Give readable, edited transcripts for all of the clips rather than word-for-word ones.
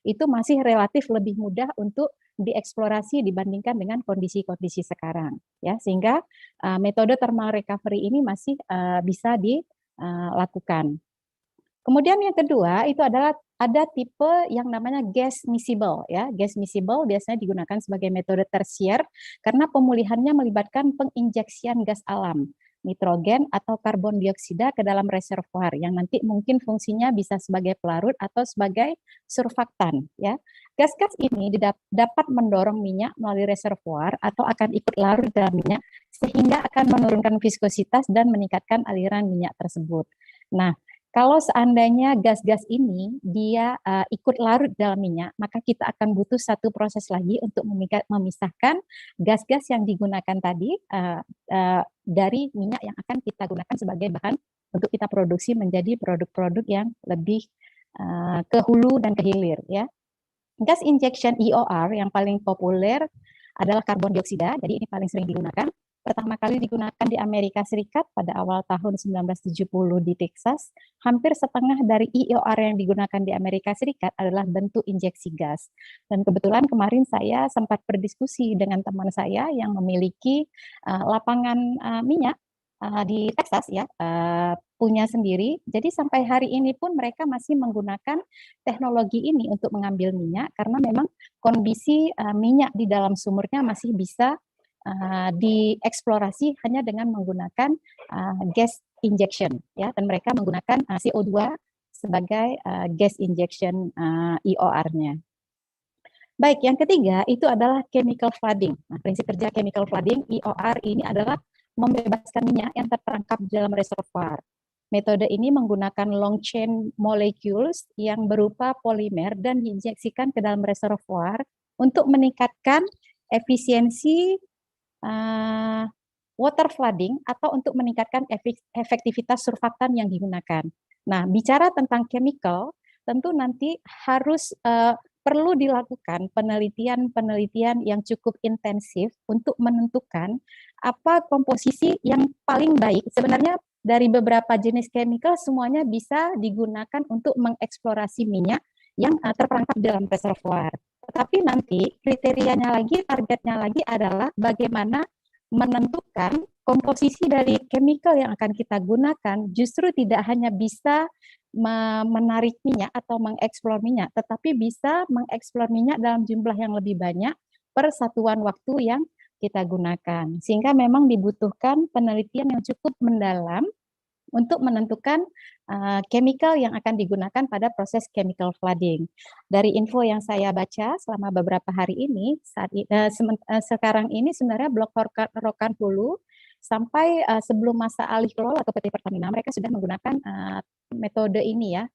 itu masih relatif lebih mudah untuk dieksplorasi dibandingkan dengan kondisi-kondisi sekarang, ya, sehingga metode thermal recovery ini masih bisa dilakukan. Kemudian yang kedua itu adalah ada tipe yang namanya gas miscible, ya. Gas miscible biasanya digunakan sebagai metode tersier karena pemulihannya melibatkan penginjeksian gas alam, nitrogen atau karbon dioksida ke dalam reservoir yang nanti mungkin fungsinya bisa sebagai pelarut atau sebagai surfaktan, ya. Gas-gas ini dapat mendorong minyak melalui reservoir atau akan ikut larut dalam minyak sehingga akan menurunkan viskositas dan meningkatkan aliran minyak tersebut. Nah, kalau seandainya gas-gas ini dia ikut larut dalam minyak, maka kita akan butuh satu proses lagi untuk memisahkan gas-gas yang digunakan tadi dari minyak yang akan kita gunakan sebagai bahan untuk kita produksi menjadi produk-produk yang lebih ke hulu dan ke hilir, ya. Gas injection EOR yang paling populer adalah karbon dioksida, jadi ini paling sering digunakan. Pertama kali digunakan di Amerika Serikat pada awal tahun 1970 di Texas. Hampir setengah dari EOR yang digunakan di Amerika Serikat adalah bentuk injeksi gas. Dan kebetulan kemarin saya sempat berdiskusi dengan teman saya yang memiliki lapangan minyak di Texas, ya, punya sendiri. Jadi sampai hari ini pun mereka masih menggunakan teknologi ini untuk mengambil minyak karena memang kondisi minyak di dalam sumurnya masih bisa dieksplorasi hanya dengan menggunakan gas injection, ya, dan mereka menggunakan CO2 sebagai gas injection EOR-nya. Baik, yang ketiga itu adalah chemical flooding. Nah, prinsip kerja chemical flooding EOR ini adalah membebaskan minyak yang terperangkap di dalam reservoir. Metode ini menggunakan long chain molecules yang berupa polimer dan diinjeksikan ke dalam reservoir untuk meningkatkan efisiensi water flooding atau untuk meningkatkan efektivitas surfaktan yang digunakan. Nah, bicara tentang chemical, tentu nanti harus perlu dilakukan penelitian-penelitian yang cukup intensif untuk menentukan apa komposisi yang paling baik. Sebenarnya dari beberapa jenis chemical semuanya bisa digunakan untuk mengeksplorasi minyak yang terperangkap dalam reservoir. Tetapi nanti kriterianya lagi, targetnya lagi adalah bagaimana menentukan komposisi dari chemical yang akan kita gunakan justru tidak hanya bisa menarik minyak atau mengeksplor minyak, tetapi bisa mengeksplor minyak dalam jumlah yang lebih banyak per satuan waktu yang kita gunakan. Sehingga memang dibutuhkan penelitian yang cukup mendalam untuk menentukan chemical yang akan digunakan pada proses chemical flooding. Dari info yang saya baca selama beberapa hari ini, sekarang ini sebenarnya Blok Rokan Hulu sampai sebelum masa alih kelola ke PT Pertamina, mereka sudah menggunakan metode ini, ya,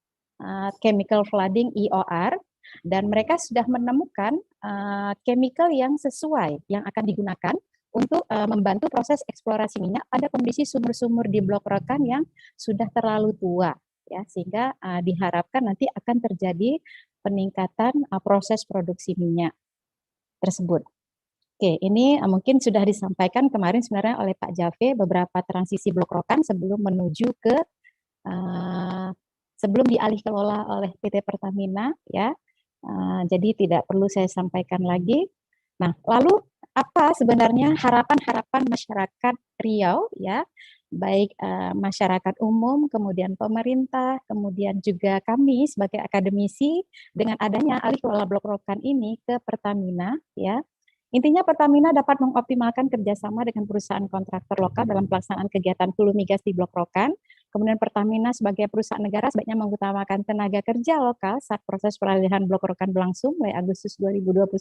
chemical flooding EOR, dan mereka sudah menemukan chemical yang sesuai yang akan digunakan untuk membantu proses eksplorasi minyak pada kondisi sumur-sumur di Blok Rokan yang sudah terlalu tua, ya, sehingga diharapkan nanti akan terjadi peningkatan proses produksi minyak tersebut. Oke, ini mungkin sudah disampaikan kemarin sebenarnya oleh Pak Jave beberapa transisi Blok Rokan sebelum menuju ke sebelum dialih kelola oleh PT Pertamina, ya. Jadi tidak perlu saya sampaikan lagi. Nah, lalu apa sebenarnya harapan-harapan masyarakat Riau, ya, baik masyarakat umum, kemudian pemerintah, kemudian juga kami sebagai akademisi dengan adanya alih kelola Blok Rokan ini ke Pertamina, ya. Intinya Pertamina dapat mengoptimalkan kerjasama dengan perusahaan kontraktor lokal dalam pelaksanaan kegiatan hulu migas di Blok Rokan. Kemudian Pertamina sebagai perusahaan negara sebaiknya mengutamakan tenaga kerja lokal saat proses peralihan Blok Rokan berlangsung mulai Agustus 2021.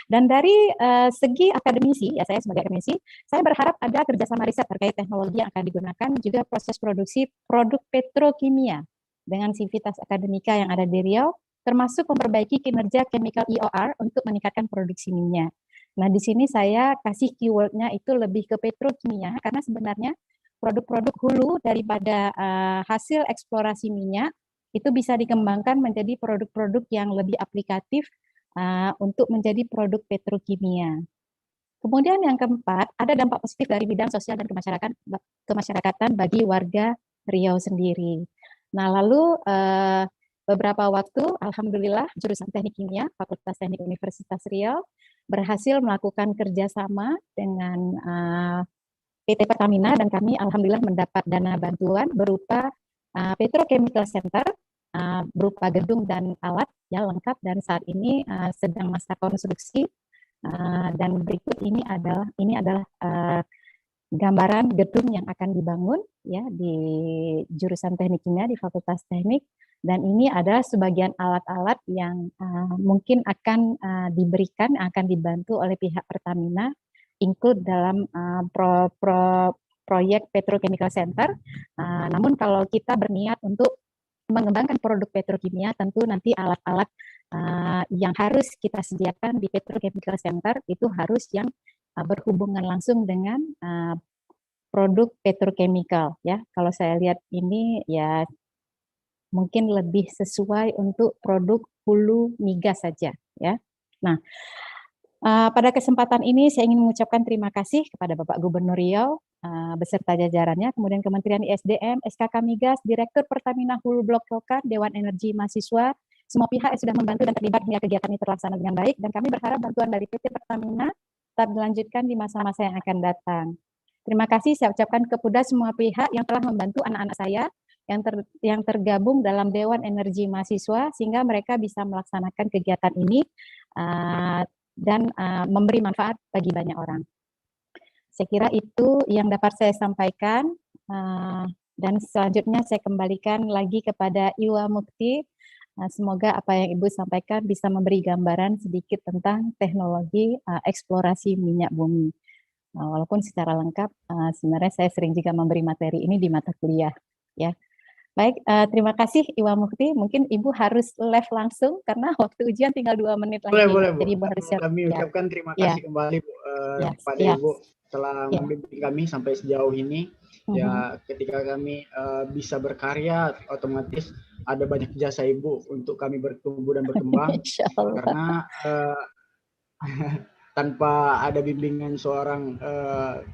Dan dari segi akademisi, ya, saya sebagai akademisi, saya berharap ada kerjasama riset terkait teknologi yang akan digunakan, juga proses produksi produk petrokimia dengan Sivitas Akademika yang ada di Riau, termasuk memperbaiki kinerja chemical EOR untuk meningkatkan produksi minyak. Nah, di sini saya kasih keywordnya itu lebih ke petrokimia, karena sebenarnya produk-produk hulu daripada hasil eksplorasi minyak itu bisa dikembangkan menjadi produk-produk yang lebih aplikatif untuk menjadi produk petrokimia. Kemudian yang keempat, ada dampak positif dari bidang sosial dan kemasyarakatan bagi warga Riau sendiri. Nah, lalu beberapa waktu, alhamdulillah, jurusan Teknik Kimia Fakultas Teknik Universitas Riau berhasil melakukan kerjasama dengan PT Pertamina, dan kami alhamdulillah mendapat dana bantuan berupa Petrochemical Center, berupa gedung dan alat yang lengkap, dan saat ini sedang masa konstruksi. Dan berikut ini adalah gambaran gedung yang akan dibangun ya di jurusan Teknik Kimia di Fakultas Teknik, dan ini ada sebagian alat-alat yang mungkin akan diberikan, akan dibantu oleh pihak Pertamina, include dalam proyek Petrochemical Center. Namun kalau kita berniat untuk mengembangkan produk petrokimia, tentu nanti alat-alat yang harus kita sediakan di Petrochemical Center itu harus yang berhubungan langsung dengan produk petrochemical ya. Kalau saya lihat ini ya mungkin lebih sesuai untuk produk hulu migas saja ya. Nah, pada kesempatan ini saya ingin mengucapkan terima kasih kepada Bapak Gubernur Riau beserta jajarannya, kemudian Kementerian ISDM, SKK Migas, Direktur Pertamina Hulu Blok Rokan, Dewan Energi Mahasiswa, semua pihak yang sudah membantu dan terlibat hingga kegiatan ini terlaksana dengan baik, dan kami berharap bantuan dari PT Pertamina tetap dilanjutkan di masa-masa yang akan datang. Terima kasih saya ucapkan kepada semua pihak yang telah membantu anak-anak saya yang tergabung dalam Dewan Energi Mahasiswa sehingga mereka bisa melaksanakan kegiatan ini dan memberi manfaat bagi banyak orang. Saya kira itu yang dapat saya sampaikan, dan selanjutnya saya kembalikan lagi kepada Iwa Mukti. Semoga apa yang Ibu sampaikan bisa memberi gambaran sedikit tentang teknologi eksplorasi minyak bumi. Walaupun secara lengkap sebenarnya saya sering juga memberi materi ini di mata kuliah. Ya, baik. Terima kasih Iwa Mukti. Mungkin Ibu harus live langsung karena waktu ujian tinggal 2 menit lagi. Boleh, Bu. Jadi Ibu harus siap. Kami ucapkan terima kasih kembali Bu, kepada Ibu telah membimbing kami sampai sejauh ini. Ya, ketika kami bisa berkarya, otomatis ada banyak jasa Ibu untuk kami bertumbuh dan berkembang. Karena tanpa ada bimbingan seorang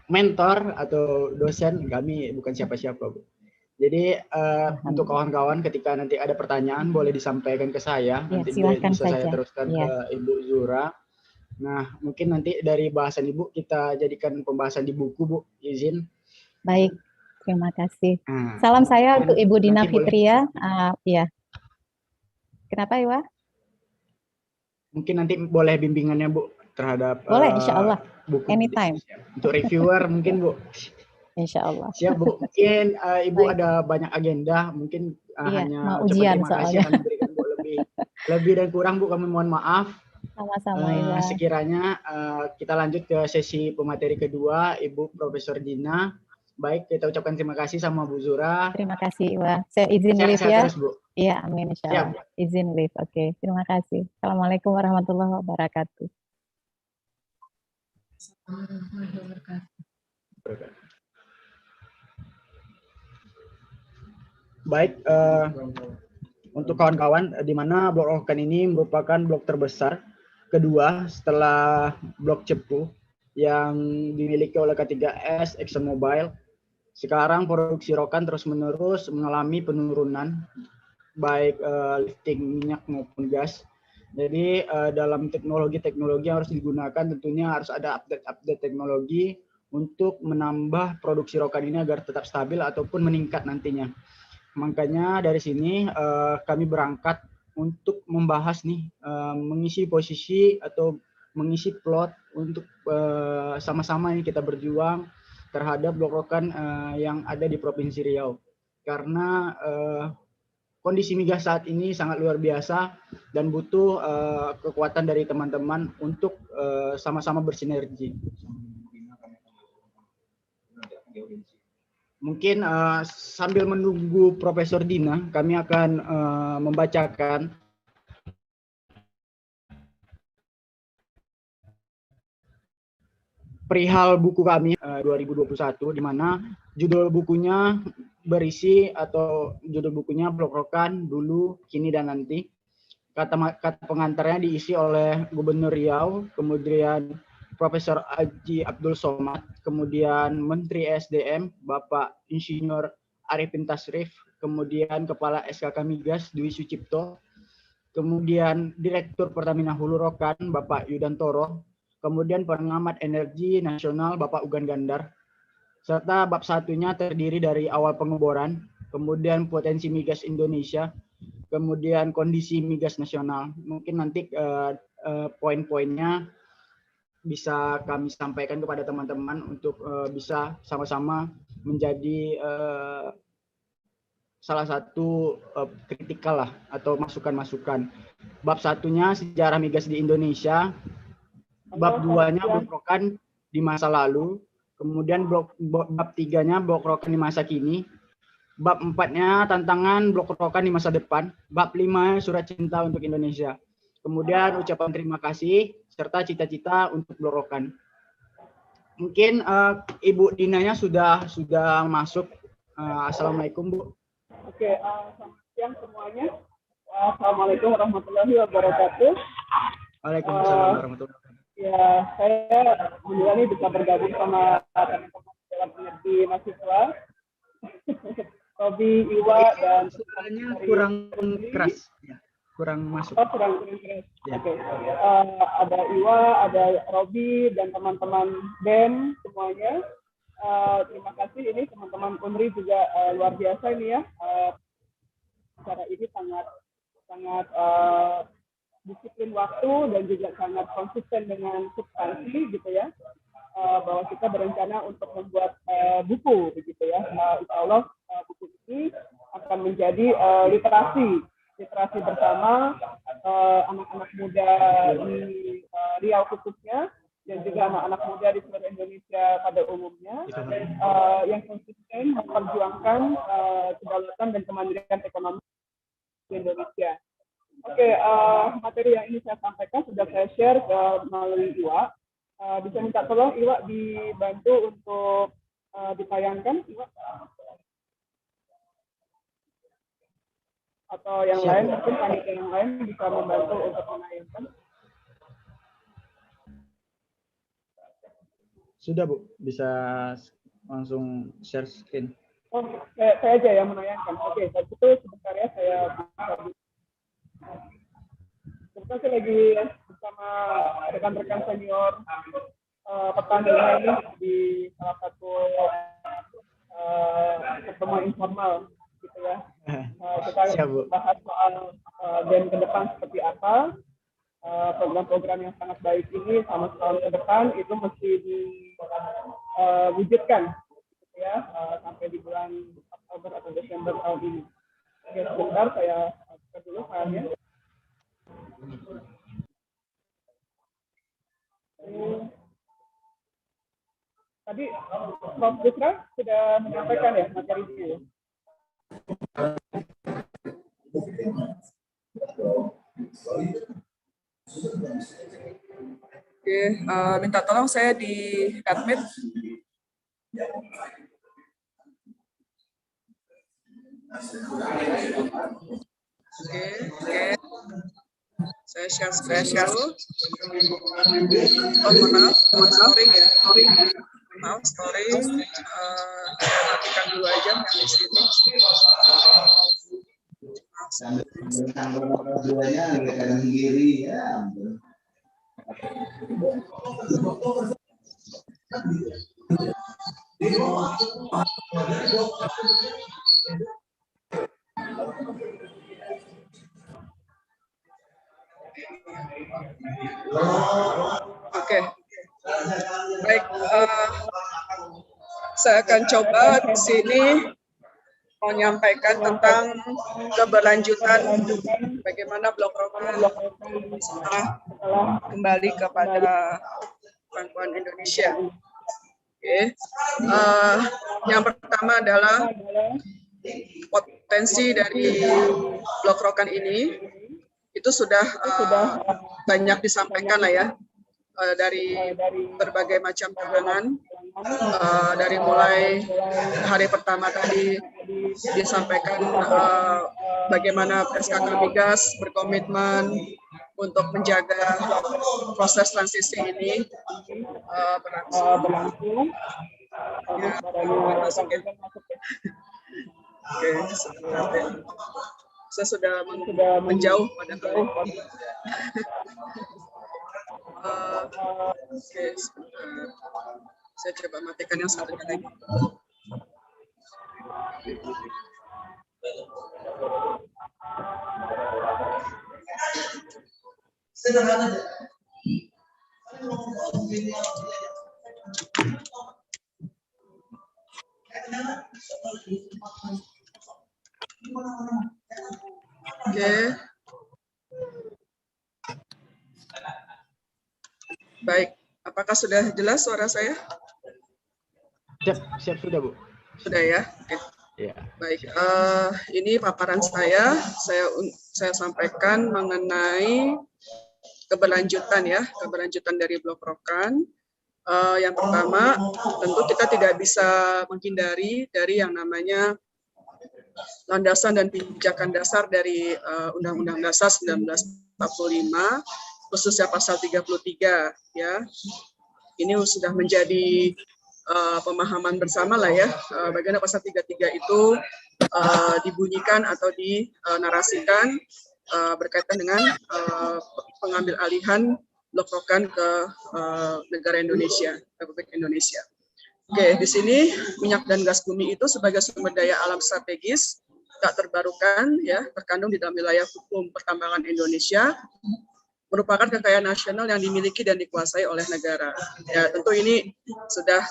mentor atau dosen, kami bukan siapa-siapa, Bu. Jadi untuk kawan-kawan ketika nanti ada pertanyaan boleh disampaikan ke saya, nanti bisa saya teruskan ke Ibu Zura. Nah, mungkin nanti dari bahasan Ibu kita jadikan pembahasan di buku, Bu, izin. Baik, terima kasih. Salam saya untuk Ibu Dina Fitria. Ya. Kenapa, Iwa? Mungkin nanti boleh bimbingannya, Bu, terhadap boleh, insya Allah. Buku anytime. Untuk reviewer mungkin, Bu. Insya Allah. Siap, Bu. Mungkin Ibu ada banyak agenda, mungkin hanya ujian terima kasih kami berikan, Bu, lebih dan kurang, Bu, kami mohon maaf. Sama-sama, sekiranya kita lanjut ke sesi pemateri kedua, Ibu Profesor Dina. Baik, kita ucapkan terima kasih sama Bu Zura. Terima kasih, Iwa. Saya izin live ya. Terus, Bu. Iya, amin, insya Allah. Izin live. Oke, terima kasih. Assalamualaikum warahmatullahi wabarakatuh. Baik, untuk kawan-kawan, di mana blok Rokan ini merupakan blok terbesar kedua setelah blok Cepu yang dimiliki oleh K3S ExxonMobil. Sekarang produksi rokan terus-menerus mengalami penurunan, baik lifting minyak maupun gas. Jadi dalam teknologi-teknologi yang harus digunakan tentunya harus ada update teknologi untuk menambah produksi rokan ini agar tetap stabil ataupun meningkat nantinya. Makanya dari sini kami berangkat untuk membahas nih, mengisi posisi atau mengisi plot untuk sama-sama ini kita berjuang terhadap blok rokan yang ada di Provinsi Riau. Karena kondisi migas saat ini sangat luar biasa dan butuh kekuatan dari teman-teman untuk sama-sama bersinergi. Mungkin sambil menunggu Profesor Dina, kami akan membacakan perihal buku kami 2021, di mana judul bukunya berisi atau judul bukunya Blok Rokan Dulu, Kini dan Nanti. Kata pengantarnya diisi oleh Gubernur Riau, kemudian Profesor Haji Abdul Somad, kemudian Menteri SDM Bapak Insinyur Arifin Tasrif, kemudian Kepala SKK Migas Dwi Sucipto, kemudian Direktur Pertamina Hulu Rokan Bapak Yudantoro, kemudian Pengamat Energi Nasional Bapak Ugan Gandar, serta bab satunya terdiri dari awal pengeboran, kemudian potensi migas Indonesia, kemudian kondisi migas nasional. Mungkin nanti poin-poinnya bisa kami sampaikan kepada teman-teman untuk bisa sama-sama menjadi salah satu kritikal lah atau masukan-masukan. Bab satunya sejarah migas di Indonesia, bab 2-nya blok rokan di masa lalu, kemudian bab 3-nya blok rokan di masa kini, bab 4-nya tantangan blok rokan di masa depan, bab 5 surat cinta untuk Indonesia. Kemudian ucapan terima kasih serta cita-cita untuk blok rokan. Mungkin Ibu Dinanya sudah masuk. Assalamualaikum, Bu. Oke, selamat siang semuanya. Assalamualaikum warahmatullahi wabarakatuh. Waalaikumsalam warahmatullahi wabarakatuh. Ya, saya alhamdulillah ini bisa bergabung sama teman-teman dalam energi mahasiswa. Robi, Iwa, dan suaranya kurang keras. Ya, kurang masuk. Oh, kurang keras. Ya. Oke. Ada Iwa, ada Robi, dan teman-teman BEM semuanya. Terima kasih, ini teman-teman Unri juga luar biasa ini ya. Acara ini sangat disiplin waktu dan juga sangat konsisten dengan substansi gitu ya. Bahwa kita berencana untuk membuat buku begitu ya. Insya Allah buku ini akan menjadi literasi bersama anak-anak muda di Riau khususnya, dan juga anak-anak muda di seluruh Indonesia pada umumnya, yang konsisten memperjuangkan kedaulatan dan kemandirian ekonomi di Indonesia. Oke, materi yang ini saya sampaikan sudah saya share melalui Iwa. Bisa minta tolong Iwa dibantu untuk ditayangkan, Iwa? Atau yang lain, mungkin panitia yang lain bisa membantu untuk menayangkan. Sudah, Bu. Bisa langsung share screen. Oh, saya aja yang menayangkan. Oke, kalau itu sebentar ya, saya kebetulan saya lagi bersama rekan-rekan senior Pertamina ini di salah satu pertemuan informal gitu ya. Kita bahas soal gen ke depan seperti apa. Program-program yang sangat baik ini sama setahun ke depan itu mesti diwujudkan gitu ya, sampai di bulan Oktober atau Desember tahun ini. Oke, sebentar saya buka dulu filenya. Tadi Prof. Busra sudah menyampaikan ya materi ini. Oke, minta tolong saya di admit. Oke. Saya share dulu. Oh, maaf, story ya. Maaf, story. Matikan dulu aja yang di sini. Kanan kiri ya. Oke, baik. Saya akan coba di sini menyampaikan tentang keberlanjutan bagaimana blok rokan setelah kembali kepada Bank Indonesia. Oke. Yang pertama adalah potensi dari blok rokan ini itu sudah banyak disampaikan lah ya, dari berbagai macam kalangan, dari mulai hari pertama tadi disampaikan bagaimana SKK Migas berkomitmen untuk menjaga proses transisi ini berlangsung. Ya, Oke, saya sudah menjauh pada jauh. Oke, sebentar. Saya coba matikan yang satunya lagi. Sederhana. Oke. Baik, apakah sudah jelas suara saya? Siap sudah, Bu. Sudah ya. Oke. Ya. Baik, ini paparan saya sampaikan mengenai keberlanjutan ya, keberlanjutan dari Blok Rokan. Yang pertama, tentu kita tidak bisa menghindari dari yang namanya landasan dan pijakan dasar dari Undang-Undang Dasar 1945, khususnya pasal 33 ya. Ini sudah menjadi pemahaman bersama lah ya, bagaimana pasal 33 itu dibunyikan atau dinarasikan berkaitan dengan pengambil alihan Blok Rokan ke negara Indonesia, Republik Indonesia. Oke, di sini minyak dan gas bumi itu sebagai sumber daya alam strategis tak terbarukan ya, terkandung di dalam wilayah hukum pertambangan Indonesia, merupakan kekayaan nasional yang dimiliki dan dikuasai oleh negara. Ya, tentu ini sudah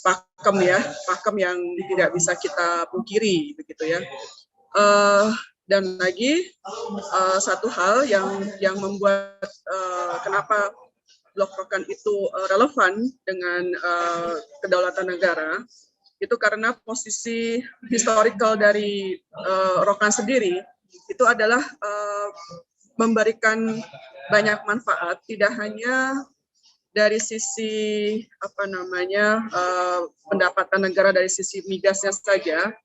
pakem yang tidak bisa kita pungkiri begitu ya. Dan lagi satu hal yang membuat kenapa Blok Rokan itu relevan dengan kedaulatan negara, itu karena posisi historical dari Rokan sendiri itu adalah memberikan banyak manfaat, tidak hanya dari sisi pendapatan negara dari sisi migasnya saja,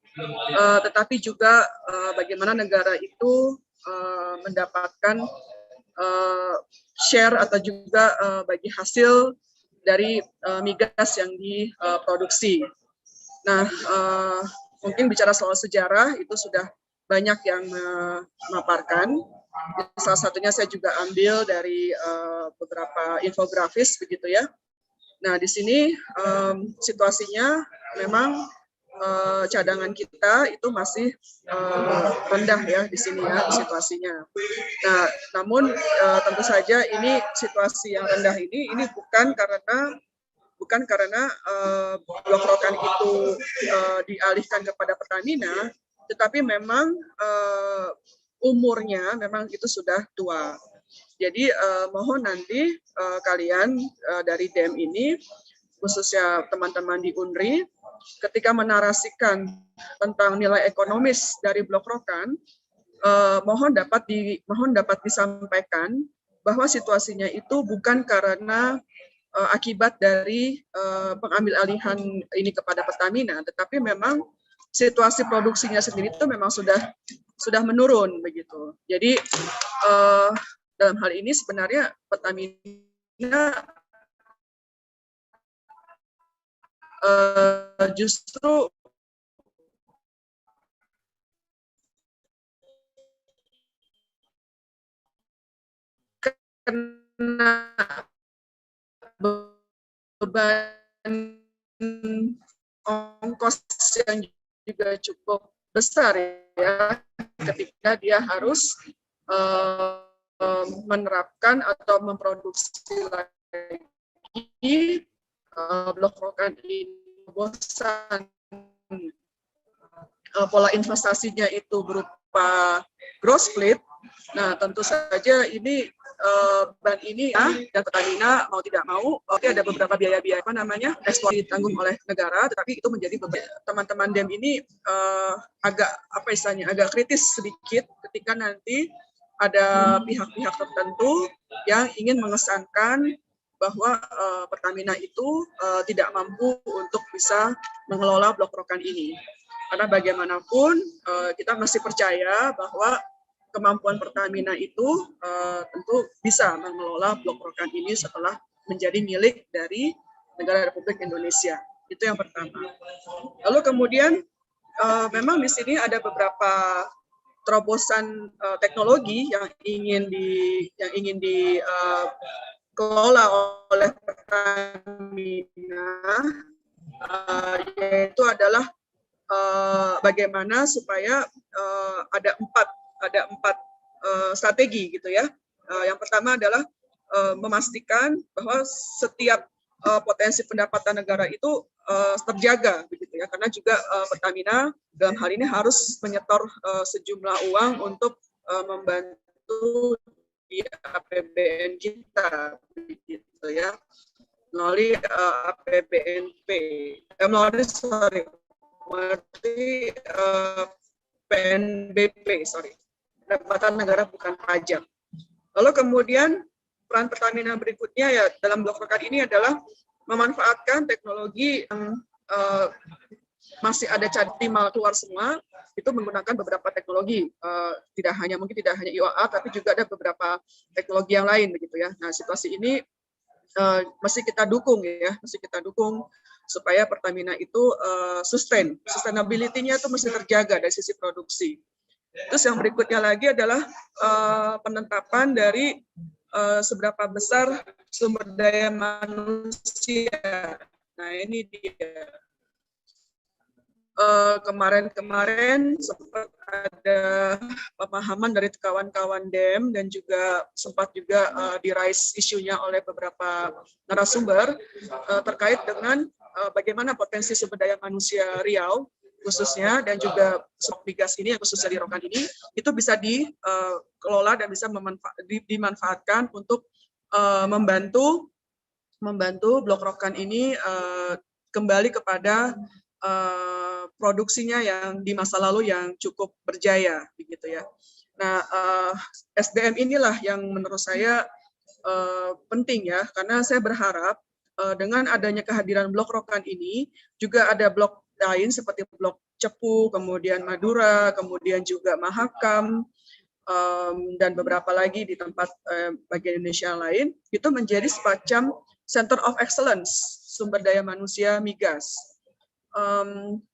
tetapi juga bagaimana negara itu mendapatkan share atau juga bagi hasil dari migas yang diproduksi. Nah, mungkin bicara soal sejarah itu sudah banyak yang memaparkan. Salah satunya saya juga ambil dari beberapa infografis begitu ya. Nah, di sini situasinya memang cadangan kita itu masih rendah ya di sini ya situasinya. Nah, namun tentu saja ini situasi yang rendah ini bukan karena Blok Rokan itu dialihkan kepada Pertamina, tetapi memang umurnya memang itu sudah tua. Jadi mohon nanti kalian dari DEM ini, khususnya teman-teman di UNRI, ketika menarasikan tentang nilai ekonomis dari Blok Rokan, mohon dapat disampaikan bahwa situasinya itu bukan karena akibat dari pengambil alihan ini kepada Pertamina, tetapi memang situasi produksinya sendiri itu memang sudah menurun begitu. Jadi dalam hal ini sebenarnya Pertamina justru kena beban ongkos yang juga cukup besar ya, ketika dia harus menerapkan atau memproduksi lagi Blok Rokan ini. Bosan pola investasinya itu berupa gross split. Nah, tentu saja ini ban ini ya, dan Pertamina mau tidak mau, ada beberapa biaya-biaya ekspor ditanggung oleh negara, tetapi itu menjadi teman-teman DEM ini agak agak kritis sedikit ketika nanti ada pihak-pihak tertentu yang ingin mengesankan bahwa Pertamina itu tidak mampu untuk bisa mengelola Blok Rokan ini. Karena bagaimanapun kita masih percaya bahwa kemampuan Pertamina itu tentu bisa mengelola Blok Rokan ini setelah menjadi milik dari negara Republik Indonesia. Itu yang pertama. Lalu kemudian memang di sini ada beberapa terobosan teknologi yang ingin dikelola oleh Pertamina, yaitu adalah bagaimana supaya ada empat strategi gitu ya. Yang pertama adalah memastikan bahwa setiap potensi pendapatan negara itu terjaga begitu ya, karena juga Pertamina dalam hal ini harus menyetor sejumlah uang untuk membantu di APBN kita begitu ya, melalui APBNP, melalui PNBP, pendapatan negara bukan pajak. Lalu kemudian peran Pertamina berikutnya ya dalam blok rokan ini adalah memanfaatkan teknologi yang masih ada optimal keluar semua, itu menggunakan beberapa teknologi, tidak hanya IOA, tapi juga ada beberapa teknologi yang lain begitu ya. Nah, situasi ini mesti kita dukung ya, supaya Pertamina itu sustainability-nya itu mesti terjaga dari sisi produksi. Terus yang berikutnya lagi adalah penetapan dari seberapa besar sumber daya manusia. Nah, ini dia. Kemarin sempat ada pemahaman dari kawan-kawan DEM dan juga sempat juga di-raise isunya oleh beberapa narasumber terkait dengan bagaimana potensi sumber daya manusia Riau khususnya dan juga migas ini yang khususnya di Rokan ini itu bisa dikelola dan bisa dimanfaatkan untuk membantu blok Rokan ini kembali kepada produksinya yang di masa lalu yang cukup berjaya begitu ya. Nah, SDM inilah yang menurut saya penting ya, karena saya berharap dengan adanya kehadiran blok Rokan ini juga ada blok lain seperti blok Cepu, kemudian Madura, kemudian juga Mahakam, dan beberapa lagi di tempat bagian Indonesia lain, itu menjadi semacam Center of Excellence sumber daya manusia migas.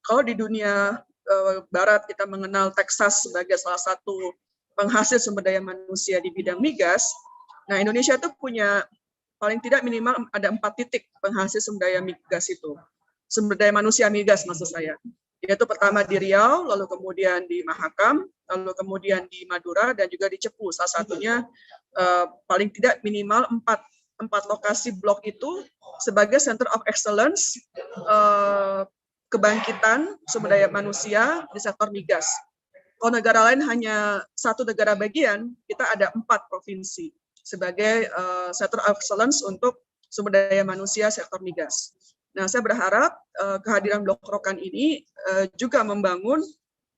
Kalau di dunia barat kita mengenal Texas sebagai salah satu penghasil sumber daya manusia di bidang migas, nah Indonesia itu punya paling tidak minimal ada 4 titik penghasil sumber daya migas itu. Sumber daya manusia migas maksud saya. Yaitu pertama di Riau, lalu kemudian di Mahakam, lalu kemudian di Madura, dan juga di Cepu. Salah satunya paling tidak minimal 4 lokasi blok itu sebagai Center of Excellence kebangkitan sumber daya manusia di sektor migas. Kalau negara lain hanya 1 negara bagian, kita ada 4 provinsi sebagai Center of Excellence untuk sumber daya manusia sektor migas. Nah, saya berharap kehadiran blok Rokan ini juga membangun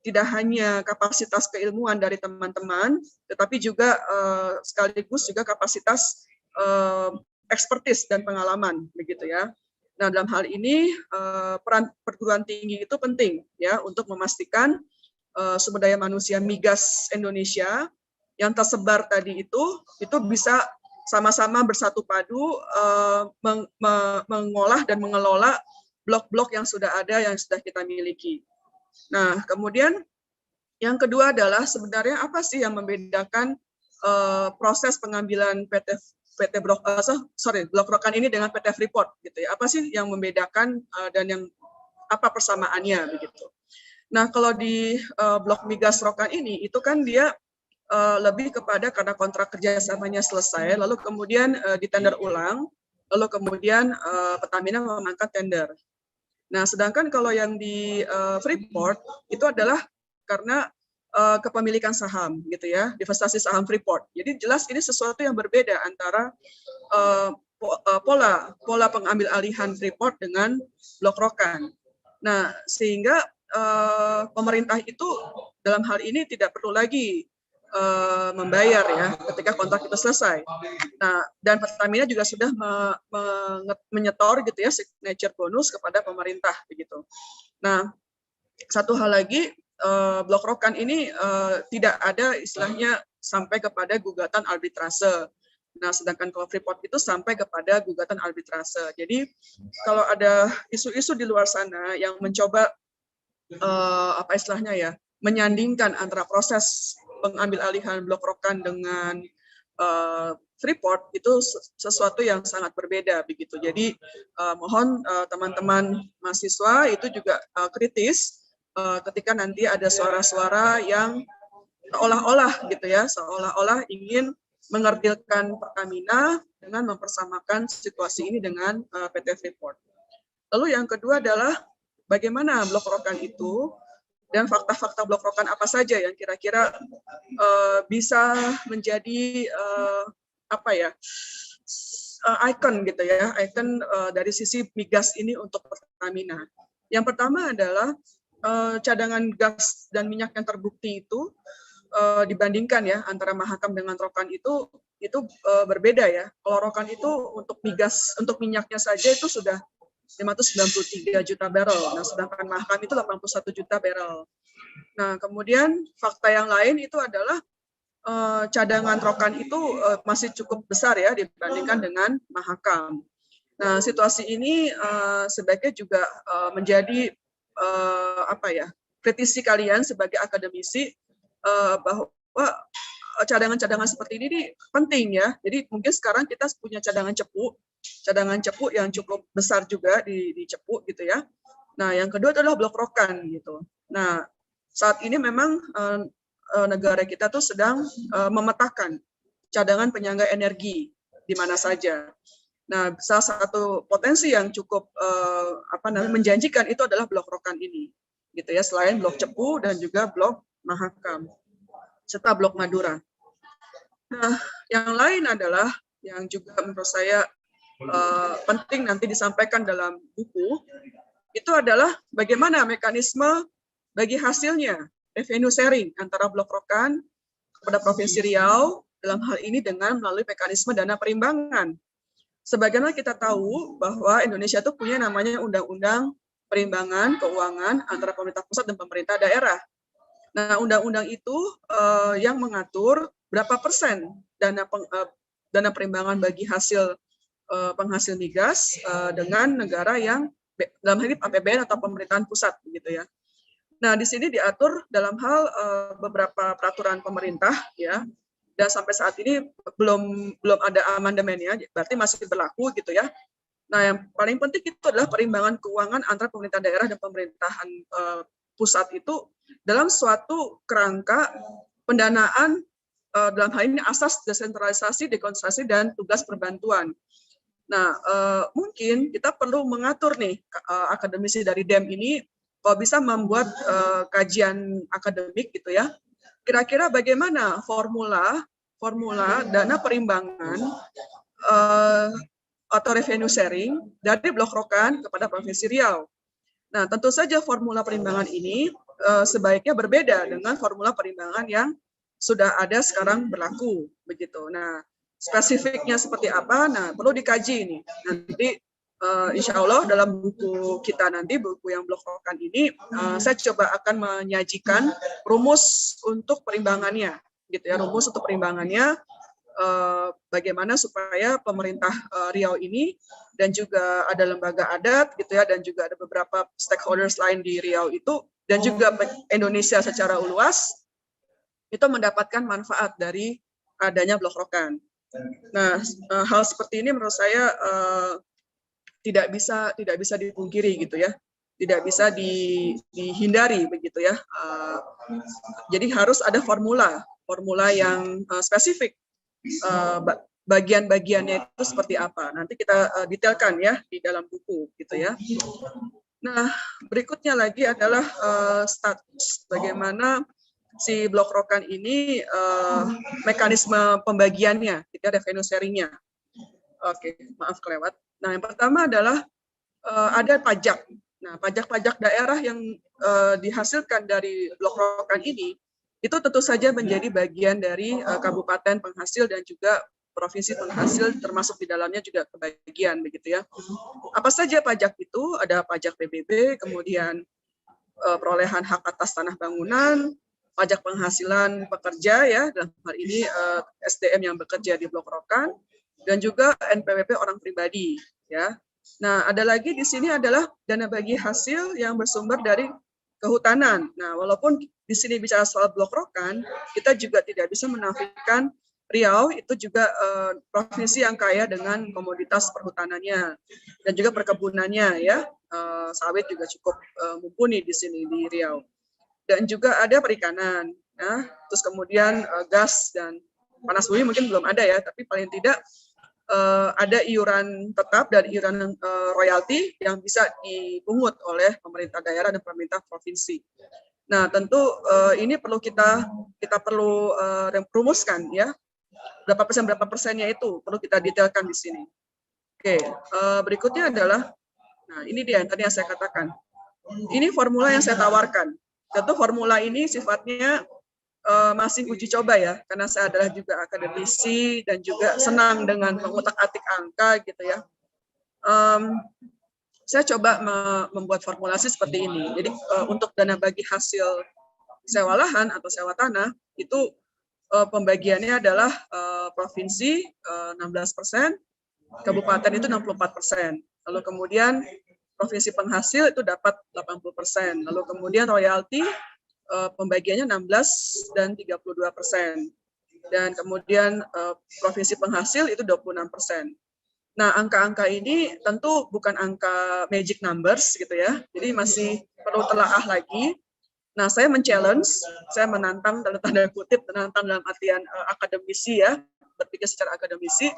tidak hanya kapasitas keilmuan dari teman-teman, tetapi juga sekaligus juga kapasitas ekspertis dan pengalaman, begitu ya. Nah, dalam hal ini peran perguruan tinggi itu penting ya untuk memastikan sumber daya manusia migas Indonesia yang tersebar tadi itu bisa sama-sama bersatu padu mengolah dan mengelola blok-blok yang sudah ada, yang sudah kita miliki. Nah, kemudian yang kedua adalah sebenarnya apa sih yang membedakan proses pengambilan blok Rokan ini dengan PT Freeport gitu ya. Apa sih yang membedakan dan yang apa persamaannya begitu. Nah, kalau di blok migas Rokan ini itu kan dia lebih kepada karena kontrak kerjasamanya selesai, lalu kemudian ditender ulang, lalu kemudian Pertamina mengangkat tender. Nah, sedangkan kalau yang di Freeport itu adalah karena kepemilikan saham, gitu ya, divestasi saham Freeport. Jadi jelas ini sesuatu yang berbeda antara pola pengambil alihan Freeport dengan blok Rokan. Nah, sehingga pemerintah itu dalam hal ini tidak perlu lagi membayar ya ketika kontrak itu selesai. Nah, dan Pertamina juga sudah menyetor gitu ya signature bonus kepada pemerintah begitu. Nah, satu hal lagi blok Rokan ini tidak ada istilahnya sampai kepada gugatan arbitrase. Nah, sedangkan kalau Freeport itu sampai kepada gugatan arbitrase. Jadi kalau ada isu-isu di luar sana yang mencoba apa istilahnya ya, menyandingkan antara proses pengambil alihan Blok Rokan dengan Freeport itu sesuatu yang sangat berbeda begitu. Jadi mohon teman-teman mahasiswa itu juga kritis ketika nanti ada suara-suara yang seolah-olah gitu ya, seolah-olah ingin mengerdilkan Pertamina dengan mempersamakan situasi ini dengan PT Freeport. Lalu yang kedua adalah bagaimana Blok Rokan itu dan fakta-fakta Blok Rokan apa saja yang kira-kira bisa menjadi ikon gitu ya, ikon dari sisi migas ini untuk Pertamina. Yang pertama adalah cadangan gas dan minyak yang terbukti itu dibandingkan ya antara Mahakam dengan Rokan itu berbeda ya. Kalau Rokan itu untuk migas, untuk minyaknya saja itu sudah 593 juta barrel. Nah, sedangkan Mahakam itu 81 juta barrel. Nah, kemudian fakta yang lain itu adalah cadangan Rokan itu masih cukup besar ya dibandingkan dengan Mahakam. Nah, situasi ini sebaiknya juga menjadi kritisi kalian sebagai akademisi bahwa cadangan-cadangan seperti ini penting ya. Jadi mungkin sekarang kita punya cadangan cepu yang cukup besar juga di Cepu gitu ya. Nah, yang kedua adalah Blok Rokan gitu. Nah, saat ini memang negara kita tuh sedang memetakan cadangan penyangga energi di mana saja. Nah, salah satu potensi yang cukup menjanjikan itu adalah Blok Rokan ini, gitu ya. Selain Blok Cepu dan juga Blok Mahakam serta Blok Madura. Nah, yang lain adalah yang juga menurut saya penting nanti disampaikan dalam buku itu adalah bagaimana mekanisme bagi hasilnya revenue sharing antara Blok Rokan kepada Provinsi Riau dalam hal ini dengan melalui mekanisme dana perimbangan. Sebagaimana kita tahu bahwa Indonesia itu punya namanya Undang-Undang Perimbangan Keuangan antara pemerintah pusat dan pemerintah daerah. Nah, undang-undang itu yang mengatur berapa persen dana perimbangan bagi hasil penghasil migas dengan negara yang dalam hal ini APBN atau pemerintahan pusat begitu ya. Nah, di sini diatur dalam hal beberapa peraturan pemerintah ya. Dan sampai saat ini belum ada amandemennya, berarti masih berlaku gitu ya. Nah, yang paling penting itu adalah perimbangan keuangan antara pemerintah daerah dan pemerintahan pusat itu dalam suatu kerangka pendanaan dalam hal ini asas desentralisasi, dekonsentrasi, dan tugas perbantuan. Nah, mungkin kita perlu mengatur nih akademisi dari DEM ini kalau bisa membuat kajian akademik gitu ya. Kira-kira bagaimana formula dana perimbangan atau revenue sharing dari Blok Rokan kepada Provinsi Riau. Nah, tentu saja formula perimbangan ini sebaiknya berbeda dengan formula perimbangan yang sudah ada sekarang berlaku begitu. Nah, spesifiknya seperti apa? Nah, perlu dikaji ini. Nanti insya Allah dalam buku kita nanti, buku yang Blok Rokan ini, saya coba akan menyajikan rumus untuk perimbangannya, gitu ya, rumus untuk perimbangannya, bagaimana supaya pemerintah Riau ini dan juga ada lembaga adat, gitu ya, dan juga ada beberapa stakeholders lain di Riau itu, dan juga Indonesia secara luas itu mendapatkan manfaat dari adanya Blok Rokan. Nah, hal seperti ini menurut saya tidak bisa dipungkiri gitu ya, tidak bisa dihindari begitu ya. Jadi harus ada formula yang spesifik, bagian-bagiannya itu seperti apa. Nanti kita detailkan ya di dalam buku gitu ya. Nah, berikutnya lagi adalah status bagaimana si Blok Rokan ini mekanisme pembagiannya, gitu, revenue sharing-nya. Oke, maaf kelewat. Nah, yang pertama adalah ada pajak. Nah, pajak-pajak daerah yang dihasilkan dari Blok Rokan ini itu tentu saja menjadi bagian dari kabupaten penghasil dan juga provinsi penghasil, termasuk di dalamnya juga kebagian begitu ya. Apa saja pajak itu? Ada pajak PBB, kemudian perolehan hak atas tanah bangunan, pajak penghasilan pekerja ya, dalam hal ini SDM yang bekerja di Blok Rokan, dan juga NPWP orang pribadi ya. Nah, ada lagi di sini adalah dana bagi hasil yang bersumber dari kehutanan. Nah, walaupun di sini bicara soal Blok Rokan, kita juga tidak bisa menafikan Riau itu juga provinsi yang kaya dengan komoditas perhutanannya dan juga perkebunannya ya. Sawit juga cukup mumpuni di sini di Riau. Dan juga ada perikanan. Nah, terus kemudian gas dan panas bumi mungkin belum ada ya, tapi paling tidak ada iuran tetap dan iuran royalti yang bisa dipungut oleh pemerintah daerah dan pemerintah provinsi. Nah, tentu ini perlu kita perlu rumuskan ya. Berapa persennya itu perlu kita detailkan di sini. Oke, berikutnya adalah, nah ini dia yang tadi yang saya katakan. Ini formula yang saya tawarkan. Tentu formula ini sifatnya masih uji coba ya, karena saya adalah juga akademisi dan juga senang dengan mengutak-atik angka gitu ya. Saya coba membuat formulasi seperti ini. Jadi untuk dana bagi hasil sewa lahan atau sewa tanah itu pembagiannya adalah provinsi 16%, kabupaten itu 64%. Lalu kemudian provinsi penghasil itu dapat 80%. Lalu kemudian royalti pembagiannya 16 dan 32%. Dan kemudian provinsi penghasil itu 26%. Nah, angka-angka ini tentu bukan angka magic numbers gitu ya. Jadi masih perlu telaah lagi. Nah, saya men-challenge, saya menantang dalam tanda kutip, menantang dalam artian akademisi ya, berpikir secara akademisi.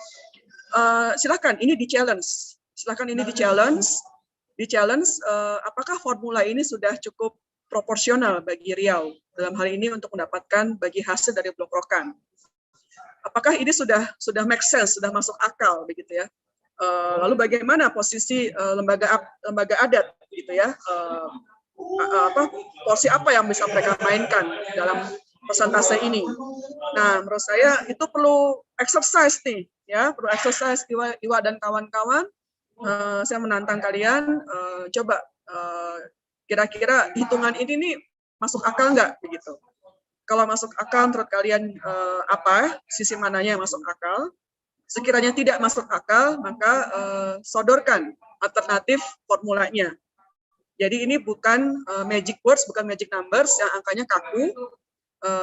Silakan ini di-challenge. Silakan ini di-challenge. Apakah formula ini sudah cukup proporsional bagi Riau dalam hal ini untuk mendapatkan bagi hasil dari Blok Rokan? Apakah ini sudah make sense, sudah masuk akal begitu ya? Lalu bagaimana posisi lembaga adat gitu ya? Porsi apa yang bisa mereka mainkan dalam persentase ini? Nah, menurut saya itu perlu exercise nih, ya, perlu exercise Iwa dan kawan-kawan. Saya menantang kalian, coba kira-kira hitungan ini nih masuk akal nggak begitu? Kalau masuk akal, menurut kalian apa? Sisi mananya yang masuk akal? Sekiranya tidak masuk akal, maka sodorkan alternatif formulanya. Jadi ini bukan magic words, bukan magic numbers yang angkanya kaku.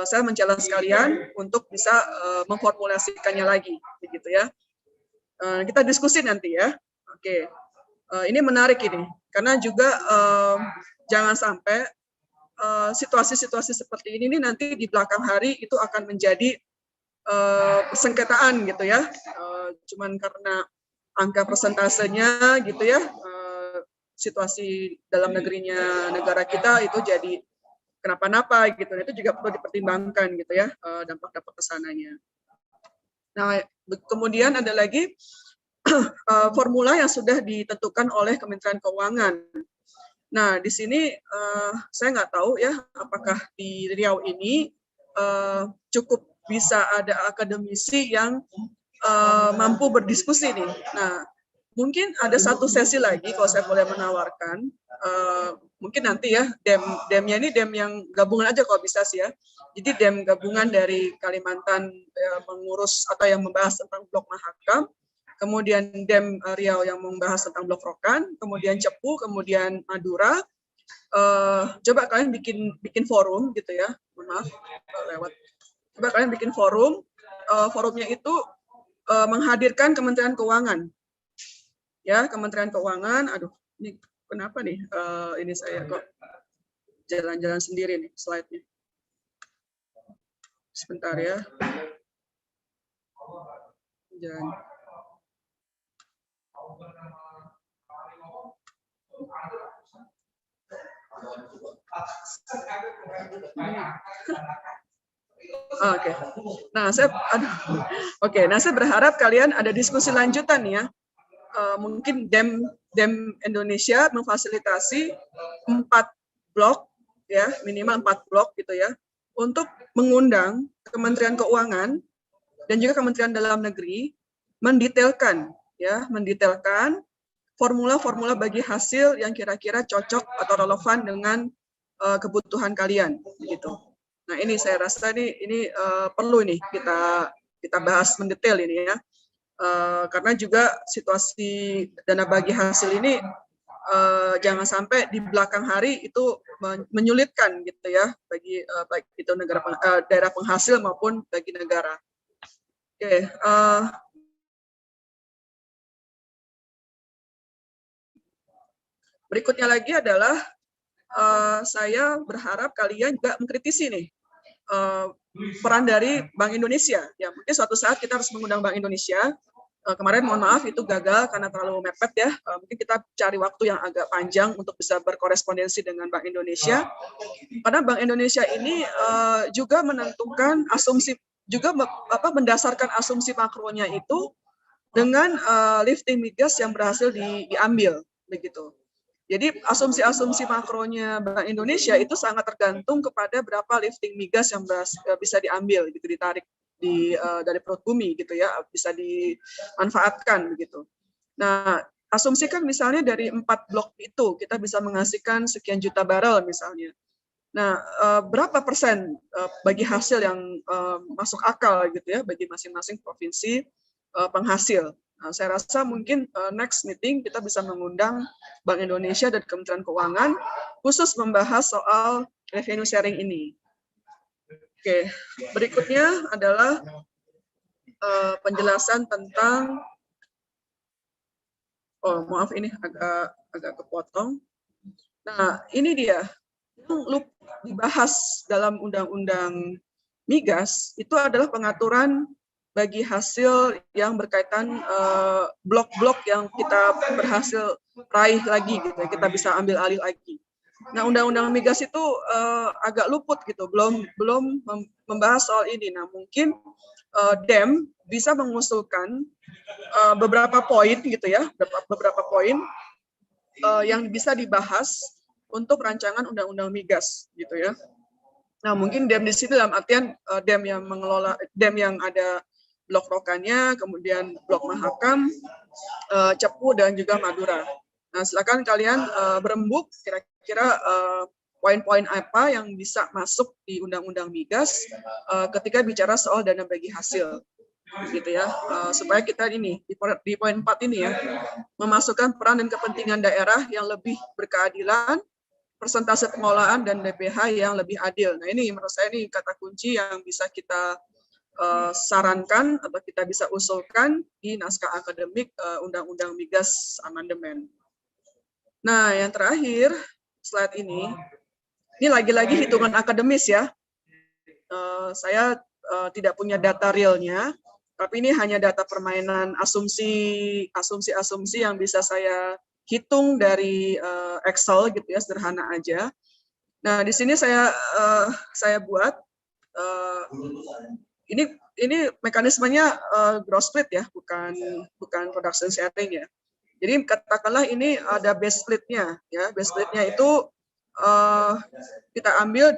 Saya men-challenge kalian untuk bisa memformulasikannya lagi, begitu ya. Kita diskusi nanti ya. Oke, ini menarik ini, karena juga jangan sampai situasi-situasi seperti ini nanti di belakang hari itu akan menjadi persengketaan gitu ya. Cuman karena angka persentasenya gitu ya. Situasi dalam negara kita itu jadi kenapa-napa gitu, itu juga perlu dipertimbangkan gitu ya, dampak-dampak kesananya. Nah, kemudian ada lagi formula yang sudah ditentukan oleh Kementerian Keuangan. Nah, di sini saya nggak tahu ya, apakah di Riau ini cukup bisa ada akademisi yang mampu berdiskusi nih. Nah, mungkin ada satu sesi lagi kalau saya boleh menawarkan, mungkin nanti ya demnya ini dem yang gabungan aja kalau bisa sih ya. Jadi dem gabungan dari Kalimantan mengurus atau yang membahas tentang Blok Mahakam, kemudian dem Riau yang membahas tentang Blok Rokan, kemudian Cepu, kemudian Madura. Coba kalian bikin forum gitu ya, maaf lewat. Coba kalian bikin forum, forumnya itu menghadirkan Kementerian Keuangan. Ya, Kementerian Keuangan, aduh, ini kenapa nih ini saya kok jalan-jalan sendiri nih slide-nya. Sebentar ya. Jangan. Oke. Nah, saya berharap kalian ada diskusi lanjutan ya. Mungkin dem Indonesia memfasilitasi 4 blok ya, minimal 4 blok gitu ya, untuk mengundang Kementerian Keuangan dan juga Kementerian Dalam Negeri mendetailkan formula-formula bagi hasil yang kira-kira cocok atau relevan dengan kebutuhan kalian gitu. Nah, ini saya rasa ini perlu nih kita bahas mendetail ini ya. Karena juga situasi dana bagi hasil ini jangan sampai di belakang hari itu menyulitkan gitu ya bagi baik itu daerah penghasil maupun bagi negara. Oke, berikutnya lagi adalah saya berharap kalian juga mengkritisi nih peran dari Bank Indonesia. Ya, mungkin suatu saat kita harus mengundang Bank Indonesia. Kemarin mohon maaf itu gagal karena terlalu mepet ya. Mungkin kita cari waktu yang agak panjang untuk bisa berkorespondensi dengan Bank Indonesia. Karena Bank Indonesia ini juga menentukan asumsi, juga mendasarkan asumsi makronya itu dengan lifting migas yang berhasil diambil begitu. Jadi asumsi-asumsi makronya Bank Indonesia itu sangat tergantung kepada berapa lifting migas yang bisa diambil gitu, ditarik dari perut bumi gitu ya, bisa dimanfaatkan begitu. Nah, asumsikan misalnya dari 4 blok itu kita bisa menghasilkan sekian juta barel misalnya. Nah, berapa persen bagi hasil yang masuk akal gitu ya bagi masing-masing provinsi penghasil. Nah, saya rasa mungkin next meeting kita bisa mengundang Bank Indonesia dan Kementerian Keuangan khusus membahas soal revenue sharing ini. Oke, berikutnya adalah penjelasan tentang, oh maaf ini agak kepotong. Nah, ini dia yang dibahas dalam Undang-Undang Migas itu adalah pengaturan bagi hasil yang berkaitan blok-blok yang kita berhasil raih lagi gitu, kita bisa ambil alih lagi. Nah, Undang-Undang Migas itu agak luput gitu, belum membahas soal ini. Nah, mungkin DEM bisa mengusulkan beberapa poin gitu ya, beberapa poin yang bisa dibahas untuk rancangan Undang-Undang Migas gitu ya. Nah, mungkin DEM di sini dalam artian DEM yang mengelola, DEM yang ada blok Rokannya, kemudian blok Mahakam, Cepu dan juga Madura. Nah, silakan kalian berembuk kira-kira poin-poin apa yang bisa masuk di Undang-Undang Migas ketika bicara soal dana bagi hasil, gitu ya, supaya kita ini di poin 4 ini ya memasukkan peran dan kepentingan daerah yang lebih berkeadilan, persentase pengelolaan dan DPH yang lebih adil. Nah, ini menurut saya ini kata kunci yang bisa kita sarankan atau kita bisa usulkan di naskah akademik Undang-Undang Migas Amandemen. Nah, yang terakhir, slide ini lagi-lagi hitungan akademis ya. Saya tidak punya data realnya, tapi ini hanya data permainan asumsi yang bisa saya hitung dari Excel gitu ya, sederhana aja. Nah, di sini saya buat ini mekanismenya gross split ya, bukan production sharing ya. Jadi katakanlah ini ada base splitnya ya, base splitnya itu kita ambil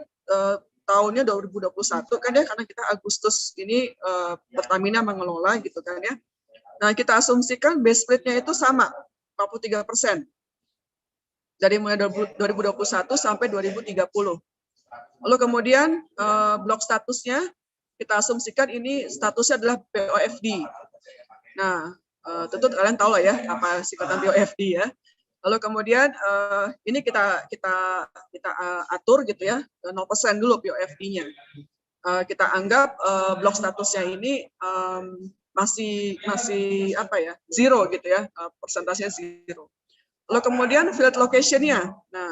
tahunnya 2021 kan ya, karena kita Agustus ini Pertamina mengelola gitu kan ya. Nah, kita asumsikan base splitnya itu sama 43%. Dari mulai 2021 sampai 2030. Lalu kemudian blok statusnya kita asumsikan ini statusnya adalah BOFD. Nah, tentu kalian tahu lah ya apa singkatan BOFD ya. Lalu kemudian ini kita atur gitu ya, 0% dulu BOFD-nya. Kita anggap blok statusnya ini masih apa ya, zero gitu ya, persentasenya zero. Lalu kemudian field location-nya. Nah,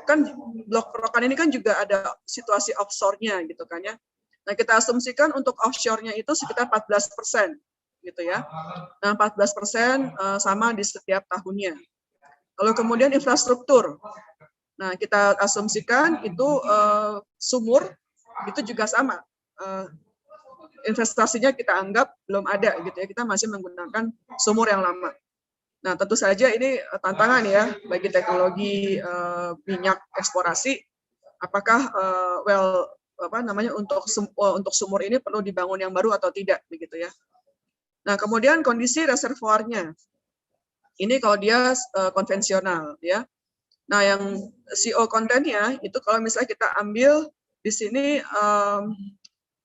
kan blok Rokan ini kan juga ada situasi offshore-nya gitu kan ya. Nah, kita asumsikan untuk offshore-nya itu sekitar 14% gitu ya. Nah, 14% sama di setiap tahunnya. Lalu kemudian infrastruktur. Nah, kita asumsikan itu sumur itu juga sama. Investasinya kita anggap belum ada gitu ya. Kita masih menggunakan sumur yang lama. Nah, tentu saja ini tantangan ya bagi teknologi minyak eksplorasi. Apakah untuk sumur ini perlu dibangun yang baru atau tidak begitu ya. Nah, kemudian kondisi reservoirnya. Ini kalau dia konvensional ya. Nah, yang CO kontennya itu kalau misalnya kita ambil di sini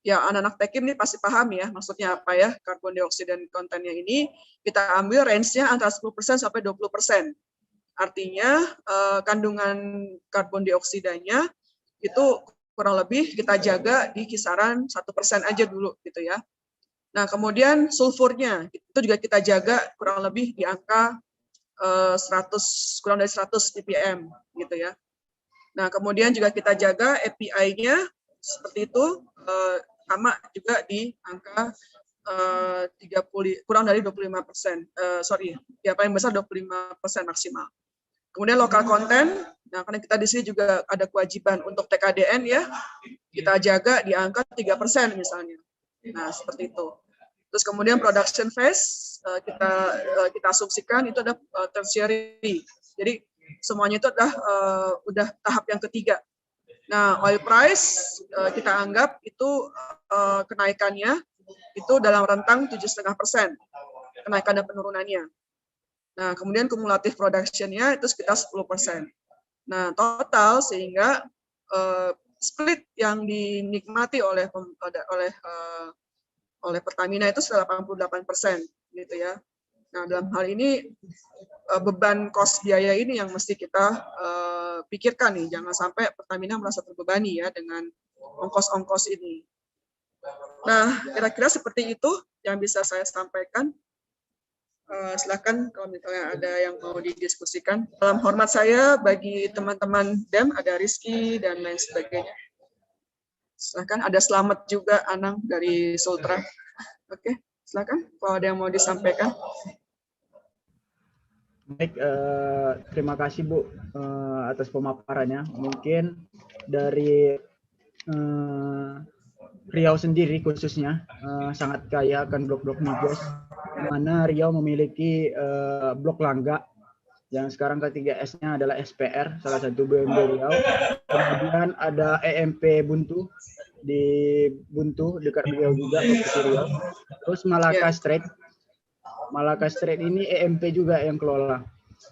ya anak-anak tekim ini pasti paham ya maksudnya apa ya, karbon dioksida dan kontennya ini kita ambil range-nya antara 10% sampai 20%. Artinya kandungan karbon dioksidanya itu kurang lebih kita jaga di kisaran 1% aja dulu gitu ya. Nah, kemudian sulfurnya itu juga kita jaga kurang lebih di angka 100, kurang dari 100 ppm gitu ya. Nah, kemudian juga kita jaga API-nya seperti itu, sama juga di angka 30, kurang dari 25%. Ya paling besar 25% maksimal. Kemudian lokal konten, nah karena kita di sini juga ada kewajiban untuk TKDN ya, kita jaga di angka 3% misalnya. Nah, seperti itu. Terus kemudian production phase kita asumsikan itu ada tertiary. Jadi semuanya itu adalah udah tahap yang ketiga. Nah, oil price kita anggap itu kenaikannya itu dalam rentang 7,5% kenaikan dan penurunannya. Nah, kemudian kumulatif production-nya itu sekitar 10%. Nah, total sehingga split yang dinikmati oleh Pertamina itu sekitar 88% gitu ya. Nah, dalam hal ini beban kos biaya ini yang mesti kita pikirkan nih, jangan sampai Pertamina merasa terbebani ya dengan ongkos-ongkos ini. Nah, kira-kira seperti itu yang bisa saya sampaikan. Silakan kalau misalnya ada yang mau didiskusikan. Salam hormat saya bagi teman-teman DEM, ada Rizky dan lain sebagainya. Silakan, ada Selamat juga Anang dari Sultra. Oke, silakan kalau ada yang mau disampaikan. Baik, terima kasih Bu atas pemaparannya. Mungkin dari Riau sendiri khususnya sangat kaya akan blok-blok migas, di mana Riau memiliki blok Langga yang sekarang K3S-nya adalah SPR, salah satu BUMD Riau. Kemudian ada EMP Buntu di Buntu dekat Riau juga, Provinsi Riau. Terus Malaka Strait. Malaka Strait ini EMP juga yang kelola.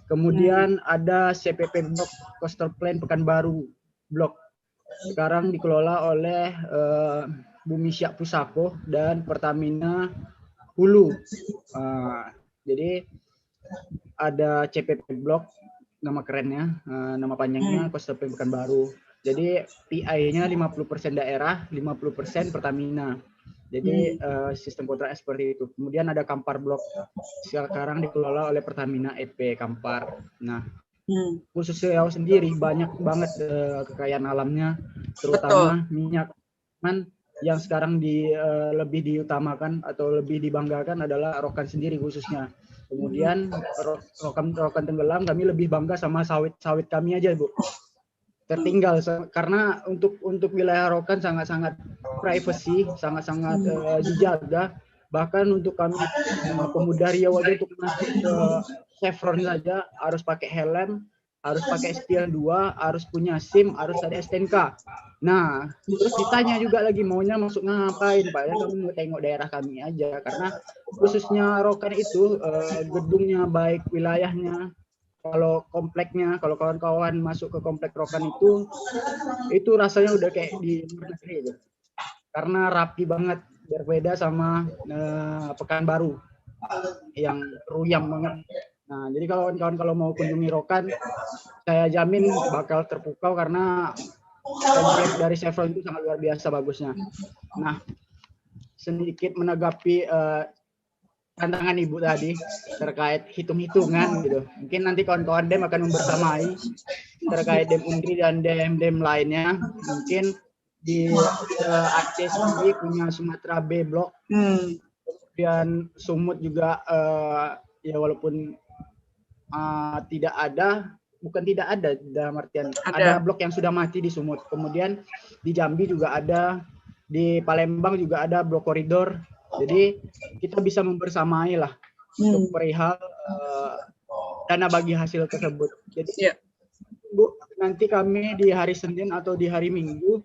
Kemudian ada CPP Blok Coastal Plain Pekanbaru Blok. Sekarang dikelola oleh Bumi Syak Pusako dan Pertamina Hulu. Jadi ada CPP Blok, nama kerennya, nama panjangnya Coastal Plain Pekanbaru. Jadi PI-nya 50% daerah, 50% Pertamina. Jadi sistem kontrak seperti itu. Kemudian ada Kampar Blok, sekarang dikelola oleh Pertamina EP Kampar. Nah, khusus Riau sendiri banyak banget kekayaan alamnya, terutama minyak yang sekarang lebih diutamakan atau lebih dibanggakan adalah Rokan sendiri khususnya. Kemudian Rokan Tenggelam kami lebih bangga sama sawit kami aja Bu. Tertinggal karena untuk wilayah Rokan sangat-sangat privacy, sangat-sangat dijaga. Bahkan untuk kami pemuda Riau aja untuk masuk ke chevron saja harus pakai helm, harus pakai spion 2, harus punya SIM, harus ada STNK. Nah, terus ditanya juga lagi maunya masuk ngapain, Pak? Ya kami mau tengok daerah kami aja karena khususnya Rokan itu gedungnya baik, wilayahnya. Kalau kompleknya, kalau kawan-kawan masuk ke komplek Rokan itu rasanya udah kayak di luar negeri gitu. Karena rapi banget, berbeda sama Pekanbaru yang ruyam banget. Nah, jadi kawan-kawan kalau mau kunjungi Rokan, saya jamin bakal terpukau karena komplek dari Chevron itu sangat luar biasa bagusnya. Nah, sedikit menanggapi tantangan Ibu tadi terkait hitung-hitungan gitu. Mungkin nanti kawan-kawan DEM akan membersamai terkait DEM Undri dan DEM lainnya. Mungkin di Aceh sendiri punya Sumatera B Blok. Kemudian Sumut juga ya walaupun tidak ada, bukan tidak ada dalam artian ada blok yang sudah mati di Sumut. Kemudian di Jambi juga ada, di Palembang juga ada blok koridor. Jadi kita bisa membersamai lah untuk perihal dana bagi hasil tersebut. Jadi Bu, nanti kami di hari Senin atau di hari Minggu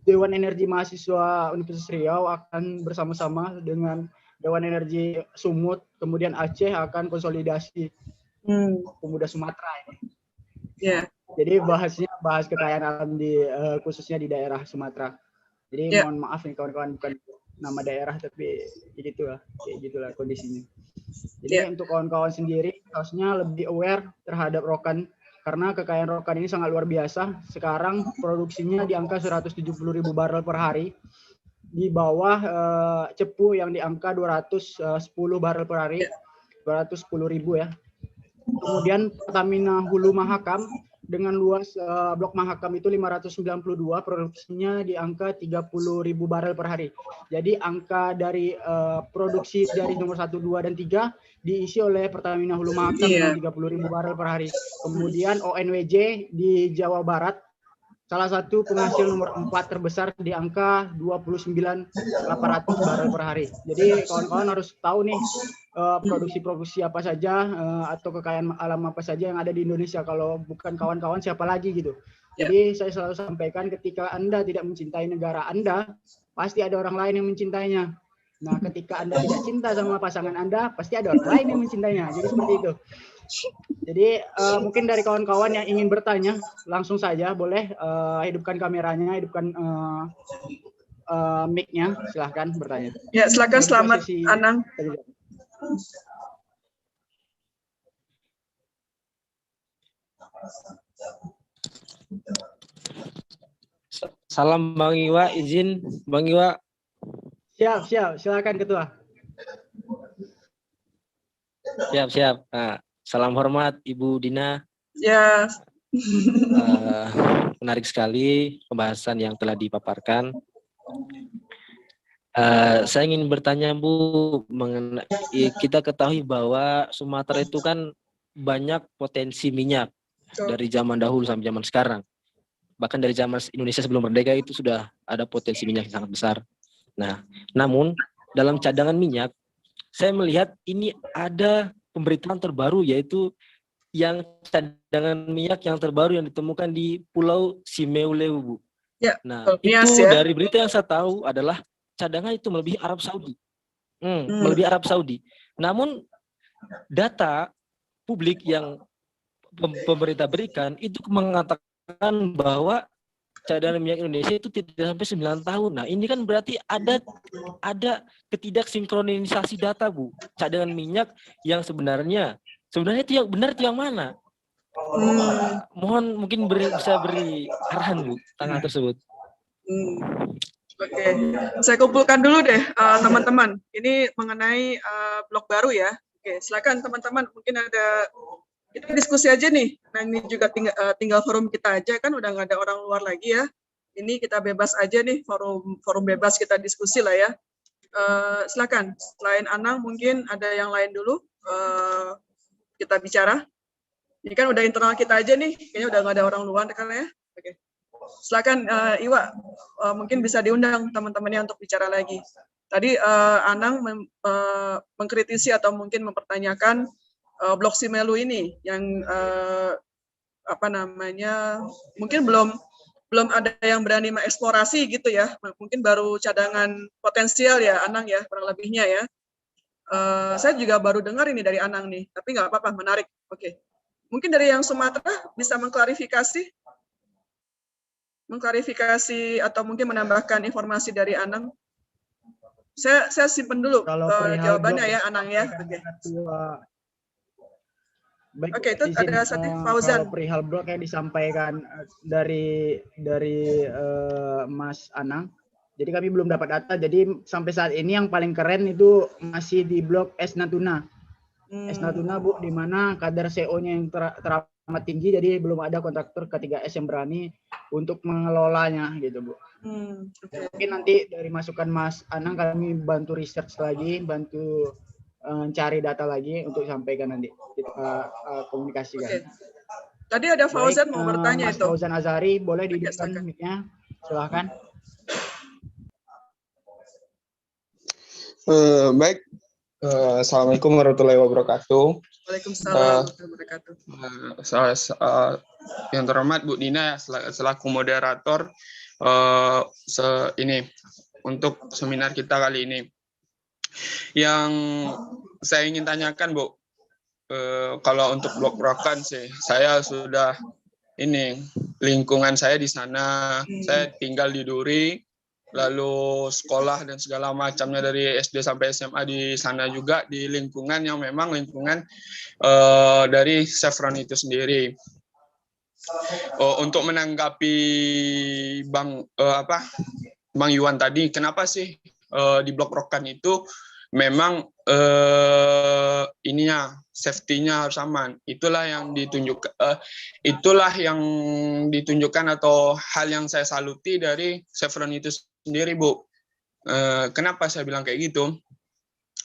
Dewan Energi Mahasiswa Universitas Riau akan bersama-sama dengan Dewan Energi Sumut, kemudian Aceh akan konsolidasi pemuda Sumatera ini. Jadi bahas kekayaan alam khususnya di daerah Sumatera. Jadi mohon maaf nih kawan-kawan, bukan nama daerah tapi kayak gitulah kondisinya. Jadi untuk kawan-kawan sendiri harusnya lebih aware terhadap rokan, karena kekayaan rokan ini sangat luar biasa. Sekarang produksinya di angka 170.000 barrel per hari, di bawah cepu yang di angka 210 barrel per hari, 210.000 ya. Kemudian Pertamina Hulu Mahakam dengan luas blok Mahakam itu 592, produksinya di angka 30.000 barel per hari. Jadi angka dari produksi dari nomor 1, 2, dan 3 diisi oleh Pertamina Hulu Mahakam dengan 30.000 barel per hari. Kemudian ONWJ di Jawa Barat, salah satu penghasil nomor 4 terbesar di angka 29.800 barel per hari. Jadi kawan-kawan harus tahu nih produksi-produksi apa saja atau kekayaan alam apa saja yang ada di Indonesia. Kalau bukan kawan-kawan siapa lagi gitu. Jadi saya selalu sampaikan, ketika Anda tidak mencintai negara Anda, pasti ada orang lain yang mencintainya. Nah, ketika Anda tidak cinta sama pasangan Anda, pasti ada orang lain yang mencintainya. Jadi seperti itu. Jadi mungkin dari kawan-kawan yang ingin bertanya, langsung saja boleh hidupkan kameranya, hidupkan mic-nya, silahkan bertanya. Ya, silakan. Selamat, Anang. Salam Bang Iwa, izin Bang Iwa. Siap, silakan Ketua. Siap. Nah, salam hormat Ibu Dina. Ya. Menarik sekali pembahasan yang telah dipaparkan. Saya ingin bertanya Bu, mengenai kita ketahui bahwa Sumatera itu kan banyak potensi minyak dari zaman dahulu sampai zaman sekarang. Bahkan dari zaman Indonesia sebelum merdeka itu sudah ada potensi minyak yang sangat besar. Nah, namun dalam cadangan minyak, saya melihat ini ada pemberitaan terbaru, yaitu yang cadangan minyak yang terbaru yang ditemukan di Pulau Simeuleu, Bu. Ya, nah, itu dari berita yang saya tahu adalah cadangan itu melebihi Arab Saudi. Melebihi Arab Saudi. Namun data publik yang pemerintah berikan itu mengatakan bahwa cadangan minyak Indonesia itu tidak sampai 9 tahun. Nah, ini kan berarti ada ketidaksinkronisasi data, Bu. Cadangan minyak yang sebenarnya itu yang benar itu yang mana? Mohon mungkin bisa beri arahan, Bu, tentang tersebut. Oke, saya kumpulkan dulu deh teman-teman. Ini mengenai blok baru ya. Oke, silakan teman-teman. Mungkin ada, kita diskusi aja nih. Nah, ini juga tinggal forum kita aja, kan udah nggak ada orang luar lagi ya. Ini kita bebas aja nih, forum bebas kita diskusi lah ya. Silakan. Selain Anang, mungkin ada yang lain dulu kita bicara. Ini kan udah internal kita aja nih. Kayaknya udah nggak ada orang luar kan ya. Oke. Silakan Iwa, mungkin bisa diundang teman-temannya untuk bicara lagi. Tadi Anang mengkritisi atau mungkin mempertanyakan blok Simelu ini yang mungkin belum ada yang berani mengeksplorasi gitu ya. Mungkin baru cadangan potensial ya Anang ya, kurang lebihnya ya. Saya juga baru dengar ini dari Anang nih, tapi nggak apa-apa, menarik. Oke. Mungkin dari yang Sumatera bisa mengklarifikasi atau mungkin menambahkan informasi dari Anang. Saya simpen dulu jawabannya ya Anang ya. Oke, itu ada Satif Fauzan. Kalau perihal blok yang disampaikan dari Mas Anang, jadi kami belum dapat data. Jadi sampai saat ini yang paling keren itu masih di blok Es Natuna. Es Natuna, Bu, di mana kadar CO-nya yang teramat tinggi, jadi belum ada kontraktor K3S yang berani untuk mengelolanya gitu, Bu. Mungkin nanti dari masukan Mas Anang kami bantu research lagi, bantu cari data lagi untuk sampaikan nanti kita komunikasikan. Tadi ada Fauzan mau bertanya Mas itu. Fauzan Azhari, boleh dihidupkan mic-nya, silahkan. Baik, Assalamualaikum warahmatullahi wabarakatuh. Waalaikumsalam warahmatullahi wabarakatuh. Yang terhormat Bu Dina selaku moderator ini untuk seminar kita kali ini. Yang saya ingin tanyakan, Bu, kalau untuk blok Rokan sih, saya sudah lingkungan saya di sana, saya tinggal di Duri, lalu sekolah dan segala macamnya dari SD sampai SMA di sana juga, di lingkungan yang memang lingkungan dari Chevron itu sendiri. Untuk menanggapi Bang Yuwan tadi, kenapa sih di Blok Rokan itu memang safety-nya harus aman. Itulah yang ditunjukkan atau hal yang saya saluti dari Chevron itu sendiri, Bu. Kenapa saya bilang kayak gitu?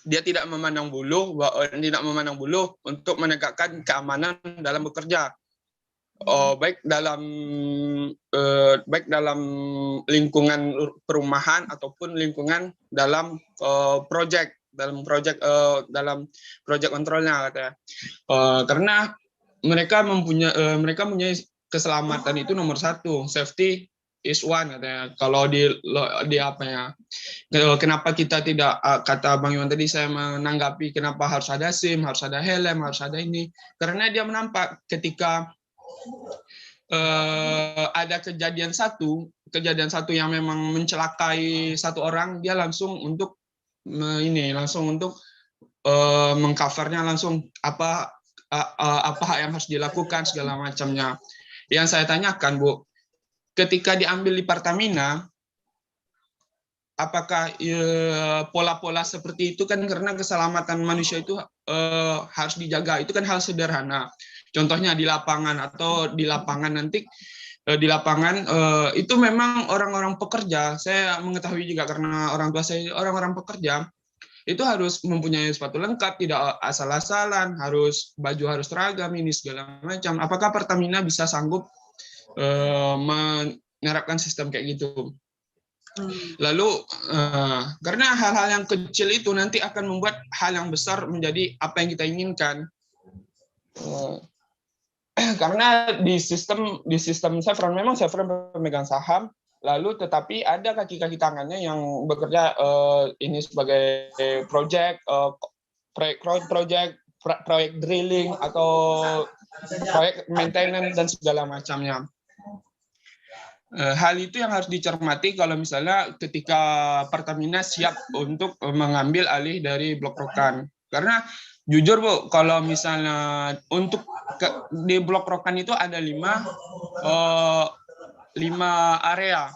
Dia tidak memandang bulu untuk menegakkan keamanan dalam bekerja. Baik dalam lingkungan perumahan ataupun lingkungan dalam proyek kontrolnya, katanya. Karena mereka mempunyai keselamatan itu nomor satu, safety is one, katanya. Kalau kenapa kita tidak, kata Bang Yuwan tadi, saya menanggapi kenapa harus ada SIM, harus ada helm, harus ada ini, karena dia menampak ketika ada kejadian satu yang memang mencelakai satu orang, dia langsung untuk mengcovernya, langsung apa yang harus dilakukan segala macamnya. Yang saya tanyakan, Bu, ketika diambil di Pertamina, apakah pola-pola seperti itu kan, karena keselamatan manusia itu harus dijaga, itu kan hal sederhana. Contohnya di lapangan itu memang orang-orang pekerja. Saya mengetahui juga karena orang tua saya orang-orang pekerja itu harus mempunyai sepatu lengkap, tidak asal-asalan, baju harus seragam, ini segala macam. Apakah Pertamina bisa sanggup menerapkan sistem kayak gitu? Lalu karena hal-hal yang kecil itu nanti akan membuat hal yang besar menjadi apa yang kita inginkan. Karena di sistem Chevron, memang Chevron pemegang saham, lalu tetapi ada kaki-kaki tangannya yang bekerja ini sebagai proyek drilling atau proyek maintenance dan segala macamnya. Hal itu yang harus dicermati kalau misalnya ketika Pertamina siap untuk mengambil alih dari Blok Rokan. Karena jujur, Bu, kalau misalnya di Blok Rokan itu ada 5 area,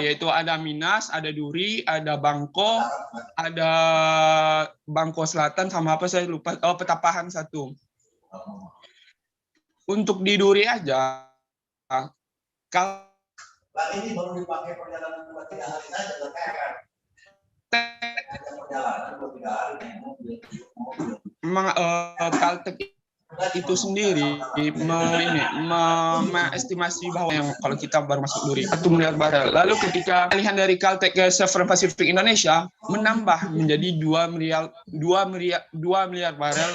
yaitu ada Minas, ada Duri, ada Bangko Selatan, sama apa saya lupa, Petapahan 1. Untuk di Duri aja, kalau ini baru dipakai perjalanan 3 hari saja, memang Caltech itu sendiri mengestimasi bahwa yang kalau kita baru masuk Duri 1 miliar barel. Lalu ketika pilihan dari Caltech ke Chevron Pacific Indonesia menambah menjadi 2 miliar barel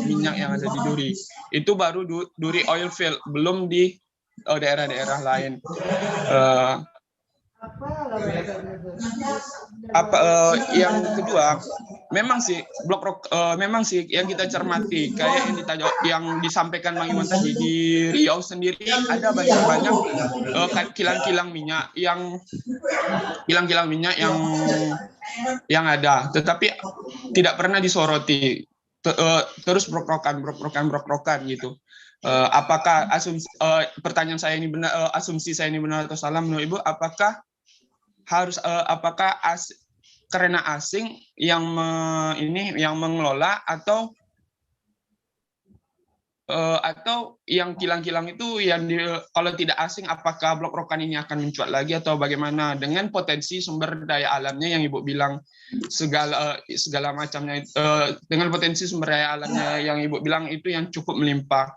minyak yang ada di Duri. Itu baru Duri oil field, belum di daerah-daerah lain. Yang kedua, memang sih yang kita cermati kayak yang disampaikan Bang Iwan tadi, di Riau sendiri ada banyak kilang-kilang minyak yang ada, tetapi tidak pernah disoroti, terus brok-brokan gitu. Apakah pertanyaan saya ini benar, asumsi saya ini benar atau salah menurut Ibu? Apakah karena asing yang mengelola atau yang kilang-kilang itu kalau tidak asing, apakah Blok Rokan ini akan mencuat lagi atau bagaimana dengan potensi sumber daya alamnya yang Ibu bilang segala macamnya, dengan potensi sumber daya alamnya yang Ibu bilang itu yang cukup melimpah.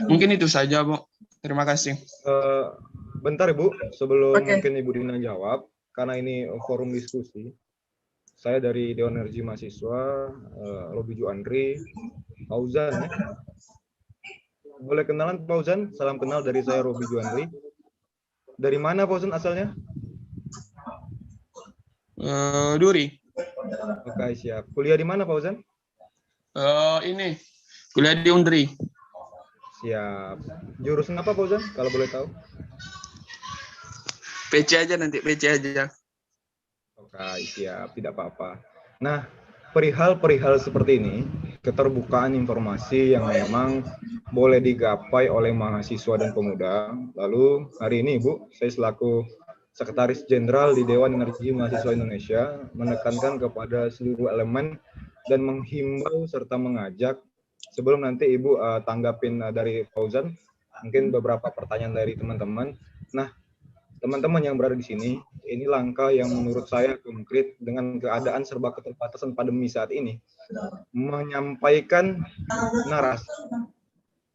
Mungkin itu saja, Bu. Terima kasih. Bentar, Ibu, sebelum mungkin Ibu Dina jawab, karena ini forum diskusi. Saya dari Dewan Energi Mahasiswa, Robi Juandri, Fauzan, ya. Boleh kenalan, Fauzan? Salam kenal dari saya, Robi Juandri. Dari mana, Fauzan, asalnya? Duri. Oke, siap. Kuliah di mana, Fauzan? Ini kuliah di Undri. Siap. Jurusan apa, Fauzan, kalau boleh tahu? PC aja nanti, PC aja. Oke, siap, tidak apa-apa. Nah, perihal seperti ini, keterbukaan informasi yang memang boleh digapai oleh mahasiswa dan pemuda. Lalu hari ini, Ibu, saya selaku Sekretaris Jenderal di Dewan Energi Mahasiswa Indonesia menekankan kepada seluruh elemen dan menghimbau serta mengajak, sebelum nanti Ibu tanggapin dari Fauzan, mungkin beberapa pertanyaan dari teman-teman. Nah, teman-teman yang berada di sini, ini langkah yang menurut saya konkret dengan keadaan serba keterbatasan pandemi saat ini, menyampaikan narasi,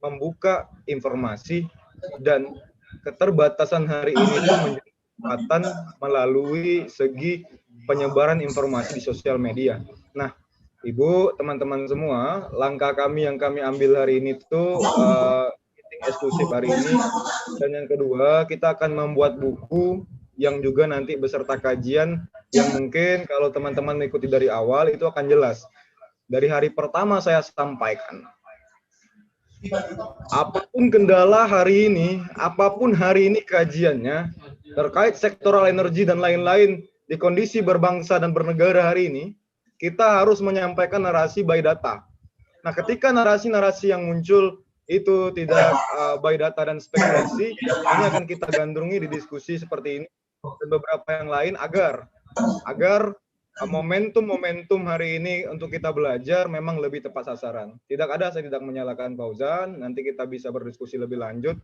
membuka informasi, dan keterbatasan hari ini itu menjadi kesempatan melalui segi penyebaran informasi di sosial media. Nah, Ibu, teman-teman semua, langkah kami yang kami ambil hari ini tuh eksklusif hari ini, dan yang kedua kita akan membuat buku yang juga nanti beserta kajian yang mungkin kalau teman-teman mengikuti dari awal itu akan jelas. Dari hari pertama saya sampaikan, apapun kendala hari ini, apapun hari ini kajiannya terkait sektoral energi dan lain-lain di kondisi berbangsa dan bernegara hari ini, kita harus menyampaikan narasi by data. Nah, ketika narasi-narasi yang muncul itu tidak by data dan spekulasi, ini akan kita gandrungi di diskusi seperti ini dan beberapa yang lain agar momentum hari ini untuk kita belajar memang lebih tepat sasaran. Saya tidak menyalahkan Fauzan, nanti kita bisa berdiskusi lebih lanjut,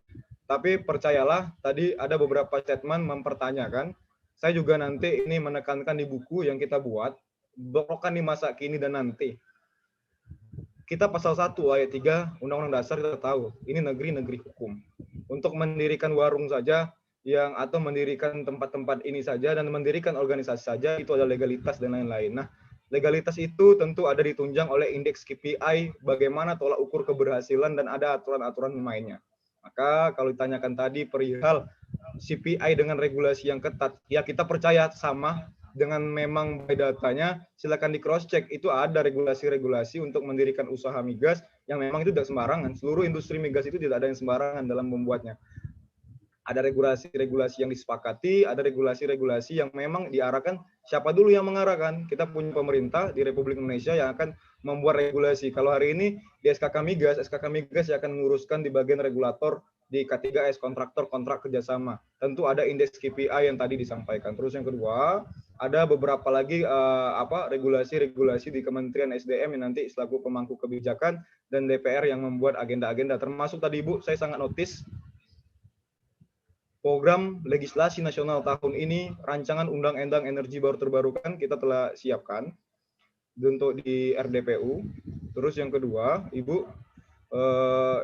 tapi percayalah tadi ada beberapa statement mempertanyakan, saya juga nanti ini menekankan di buku yang kita buat, Block Rokan di Masa Kini dan Nanti. Kita pasal 1 ayat 3 Undang-Undang Dasar kita tahu, ini negeri hukum. Untuk mendirikan warung saja atau mendirikan tempat-tempat ini saja dan mendirikan organisasi saja itu ada legalitas dan lain-lain. Nah, legalitas itu tentu ada ditunjang oleh indeks KPI, bagaimana tolak ukur keberhasilan dan ada aturan-aturan mainnya. Maka kalau ditanyakan tadi perihal CPI dengan regulasi yang ketat, ya kita percaya sama dengan memang by datanya, silakan di cross check, itu ada regulasi-regulasi untuk mendirikan usaha migas yang memang itu tidak sembarangan. Seluruh industri migas itu tidak ada yang sembarangan dalam membuatnya. Ada regulasi-regulasi yang disepakati, ada regulasi-regulasi yang memang diarahkan. Siapa dulu yang mengarahkan? Kita punya pemerintah di Republik Indonesia yang akan membuat regulasi. Kalau hari ini di SKK Migas yang akan menguruskan di bagian regulator di K3S, kontraktor kontrak kerjasama. Tentu ada indeks KPI yang tadi disampaikan. Terus yang kedua, ada beberapa lagi regulasi-regulasi di Kementerian SDM yang nanti selaku pemangku kebijakan dan DPR yang membuat agenda-agenda. Termasuk tadi Ibu, saya sangat notice program legislasi nasional tahun ini, rancangan undang-undang energi baru terbarukan kita telah siapkan untuk di RDPU. Terus yang kedua, Ibu,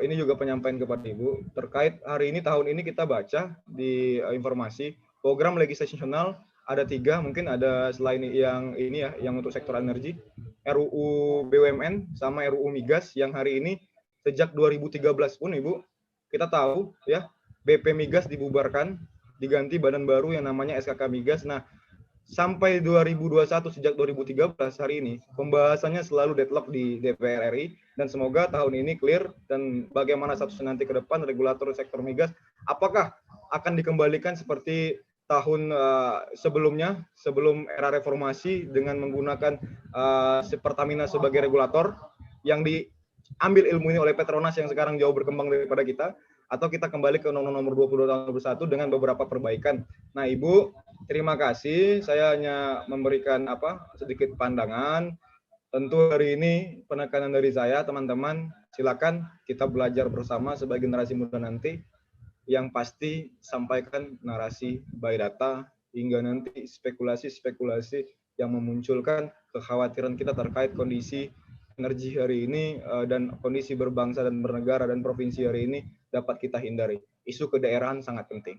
ini juga penyampaian kepada Ibu terkait hari ini tahun ini kita baca di informasi program legislasi nasional ada 3, mungkin ada selain yang ini ya, yang untuk sektor energi, RUU BUMN sama RUU Migas yang hari ini sejak 2013 pun Ibu kita tahu ya, BP Migas dibubarkan, diganti badan baru yang namanya SKK Migas. Nah, sampai 2021 sejak 2013 hari ini pembahasannya selalu deadlock di DPR RI dan semoga tahun ini clear dan bagaimana status nanti ke depan regulator sektor migas apakah akan dikembalikan seperti tahun sebelumnya, sebelum era reformasi dengan menggunakan Pertamina sebagai regulator yang diambil ilmunya oleh Petronas yang sekarang jauh berkembang daripada kita, atau kita kembali ke Undang-Undang Nomor 22 Tahun 2021 dengan beberapa perbaikan. Nah, Ibu, terima kasih. Saya hanya memberikan sedikit pandangan. Tentu hari ini penekanan dari saya, teman-teman, silakan kita belajar bersama sebagai generasi muda nanti. Yang pasti sampaikan narasi by data hingga nanti spekulasi-spekulasi yang memunculkan kekhawatiran kita terkait kondisi energi hari ini dan kondisi berbangsa dan bernegara dan provinsi hari ini dapat kita hindari. Isu kedaerahan sangat penting.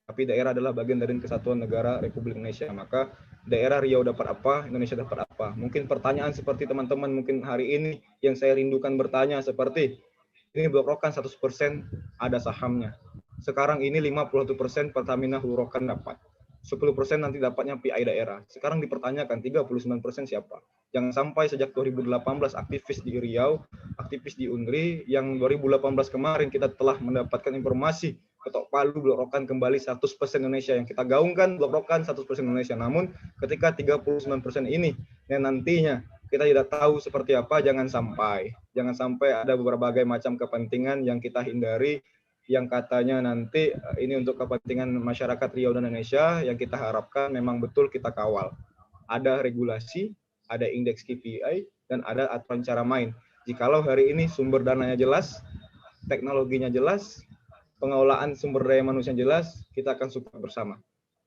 Tapi daerah adalah bagian dari kesatuan negara Republik Indonesia. Maka daerah Riau dapat apa, Indonesia dapat apa. Mungkin pertanyaan seperti teman-teman mungkin hari ini yang saya rindukan bertanya seperti, ini Blok Rokan 100% ada sahamnya. Sekarang ini 51% Pertamina Hulu Rokan dapat. 10% nanti dapatnya PI daerah. Sekarang dipertanyakan 39% siapa? Jangan sampai sejak 2018 aktivis di Riau, aktivis di UNRI, yang 2018 kemarin kita telah mendapatkan informasi ketok palu Blok Rokan kembali 100% Indonesia. Yang kita gaungkan Blok Rokan 100% Indonesia. Namun ketika 39% ini yang nantinya kita tidak tahu seperti apa, jangan sampai ada berbagai macam kepentingan yang kita hindari, yang katanya nanti ini untuk kepentingan masyarakat Riau dan Indonesia, yang kita harapkan memang betul kita kawal. Ada regulasi, ada indeks KPI, dan ada aturan cara main. Jikalau hari ini sumber dananya jelas, teknologinya jelas, pengelolaan sumber daya manusia jelas, kita akan support bersama.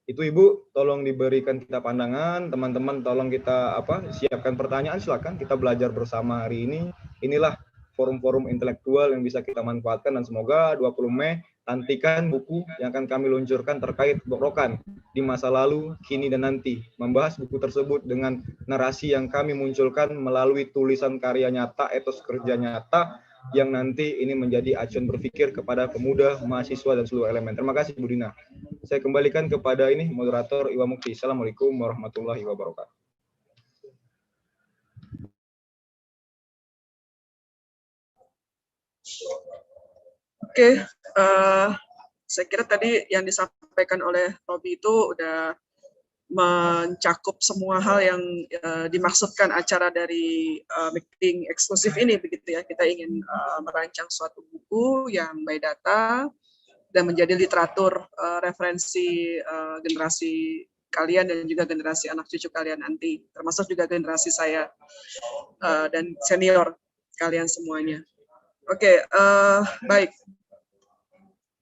Itu Ibu, tolong diberikan kita pandangan, teman-teman tolong kita siapkan pertanyaan, silakan kita belajar bersama hari ini. Inilah forum-forum intelektual yang bisa kita manfaatkan, dan semoga 20 Mei nantikan buku yang akan kami luncurkan terkait Blok Rokan di masa lalu, kini, dan nanti. Membahas buku tersebut dengan narasi yang kami munculkan melalui tulisan karya nyata, etos kerja nyata, yang nanti ini menjadi acuan berpikir kepada pemuda, mahasiswa, dan seluruh elemen. Terima kasih Bu Dina. Saya kembalikan kepada ini moderator Iwa Mukti. Assalamualaikum warahmatullahi wabarakatuh. Oke, saya kira tadi yang disampaikan oleh Robi itu udah mencakup semua hal yang dimaksudkan acara dari meeting eksklusif ini, begitu ya. Kita ingin merancang suatu buku yang by data dan menjadi literatur referensi generasi kalian dan juga generasi anak cucu kalian nanti, termasuk juga generasi saya dan senior kalian semuanya. Oke, baik.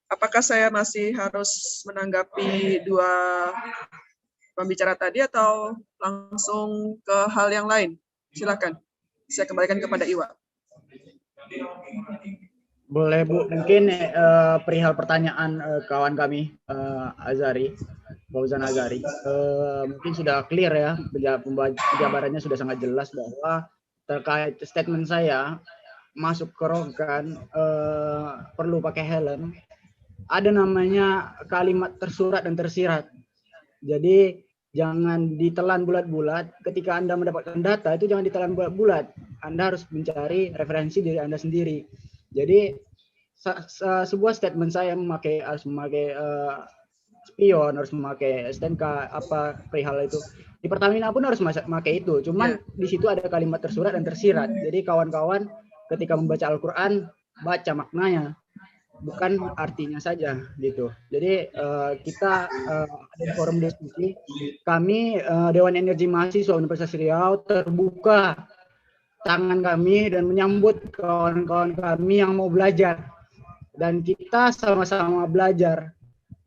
Apakah saya masih harus menanggapi dua pembicara tadi atau langsung ke hal yang lain? Silakan. Saya kembalikan kepada Iwa. Boleh Bu, mungkin perihal pertanyaan kawan kami Azari, Fauzan Azari, mungkin sudah clear ya, penjabarannya sudah sangat jelas bahwa terkait statement saya masuk ke Rokan perlu pakai helm. Ada namanya kalimat tersurat dan tersirat. Jadi jangan ditelan bulat-bulat. Ketika Anda mendapatkan data itu jangan ditelan bulat-bulat. Anda harus mencari referensi diri Anda sendiri. Jadi sebuah statement saya harus memakai spion, harus memakai STNK, perihal itu. Di Pertamina pun harus memakai itu. Cuman di situ ada kalimat tersurat dan tersirat. Jadi kawan-kawan ketika membaca Al-Quran, baca maknanya, bukan artinya saja gitu. Jadi kita ada di forum diskusi, kami Dewan Energi Mahasiswa Universitas Riau terbuka tangan kami dan menyambut kawan-kawan kami yang mau belajar, dan kita sama-sama belajar,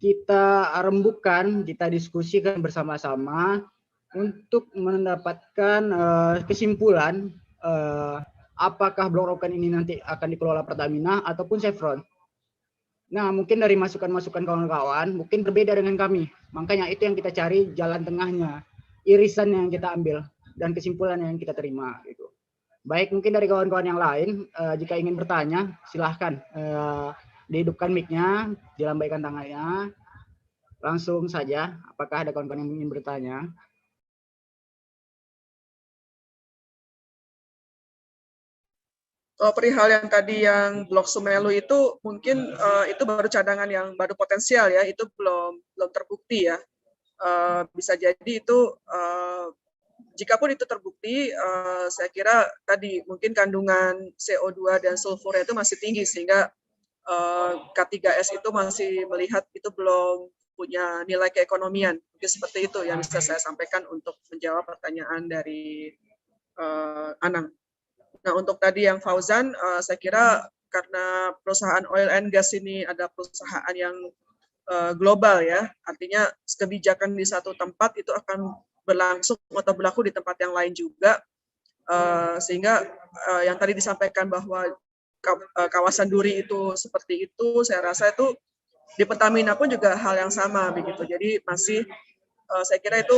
kita rembukan, kita diskusikan bersama-sama untuk mendapatkan kesimpulan apakah Blok Rokan ini nanti akan dikelola Pertamina ataupun Chevron. Nah, mungkin dari masukan-masukan kawan-kawan mungkin berbeda dengan kami. Makanya itu yang kita cari jalan tengahnya, irisan yang kita ambil dan kesimpulan yang kita terima gitu. Baik, mungkin dari kawan-kawan yang lain jika ingin bertanya silahkan dihidupkan mic-nya, dilambaikan tangannya. Langsung saja, apakah ada kawan-kawan yang ingin bertanya? Perihal yang tadi yang Blok Sumelu itu mungkin itu baru cadangan yang baru potensial ya, itu belum terbukti ya. Bisa jadi itu jikapun itu terbukti, saya kira tadi mungkin kandungan CO2 dan sulfurnya itu masih tinggi sehingga K3S itu masih melihat itu belum punya nilai keekonomian. Mungkin seperti itu yang bisa saya sampaikan untuk menjawab pertanyaan dari Anang. Nah, untuk tadi yang Fauzan, saya kira karena perusahaan oil and gas ini ada perusahaan yang global ya, artinya kebijakan di satu tempat itu akan berlangsung atau berlaku di tempat yang lain juga, sehingga yang tadi disampaikan bahwa kawasan Duri itu seperti itu, saya rasa itu di Pertamina pun juga hal yang sama begitu. Jadi masih saya kira itu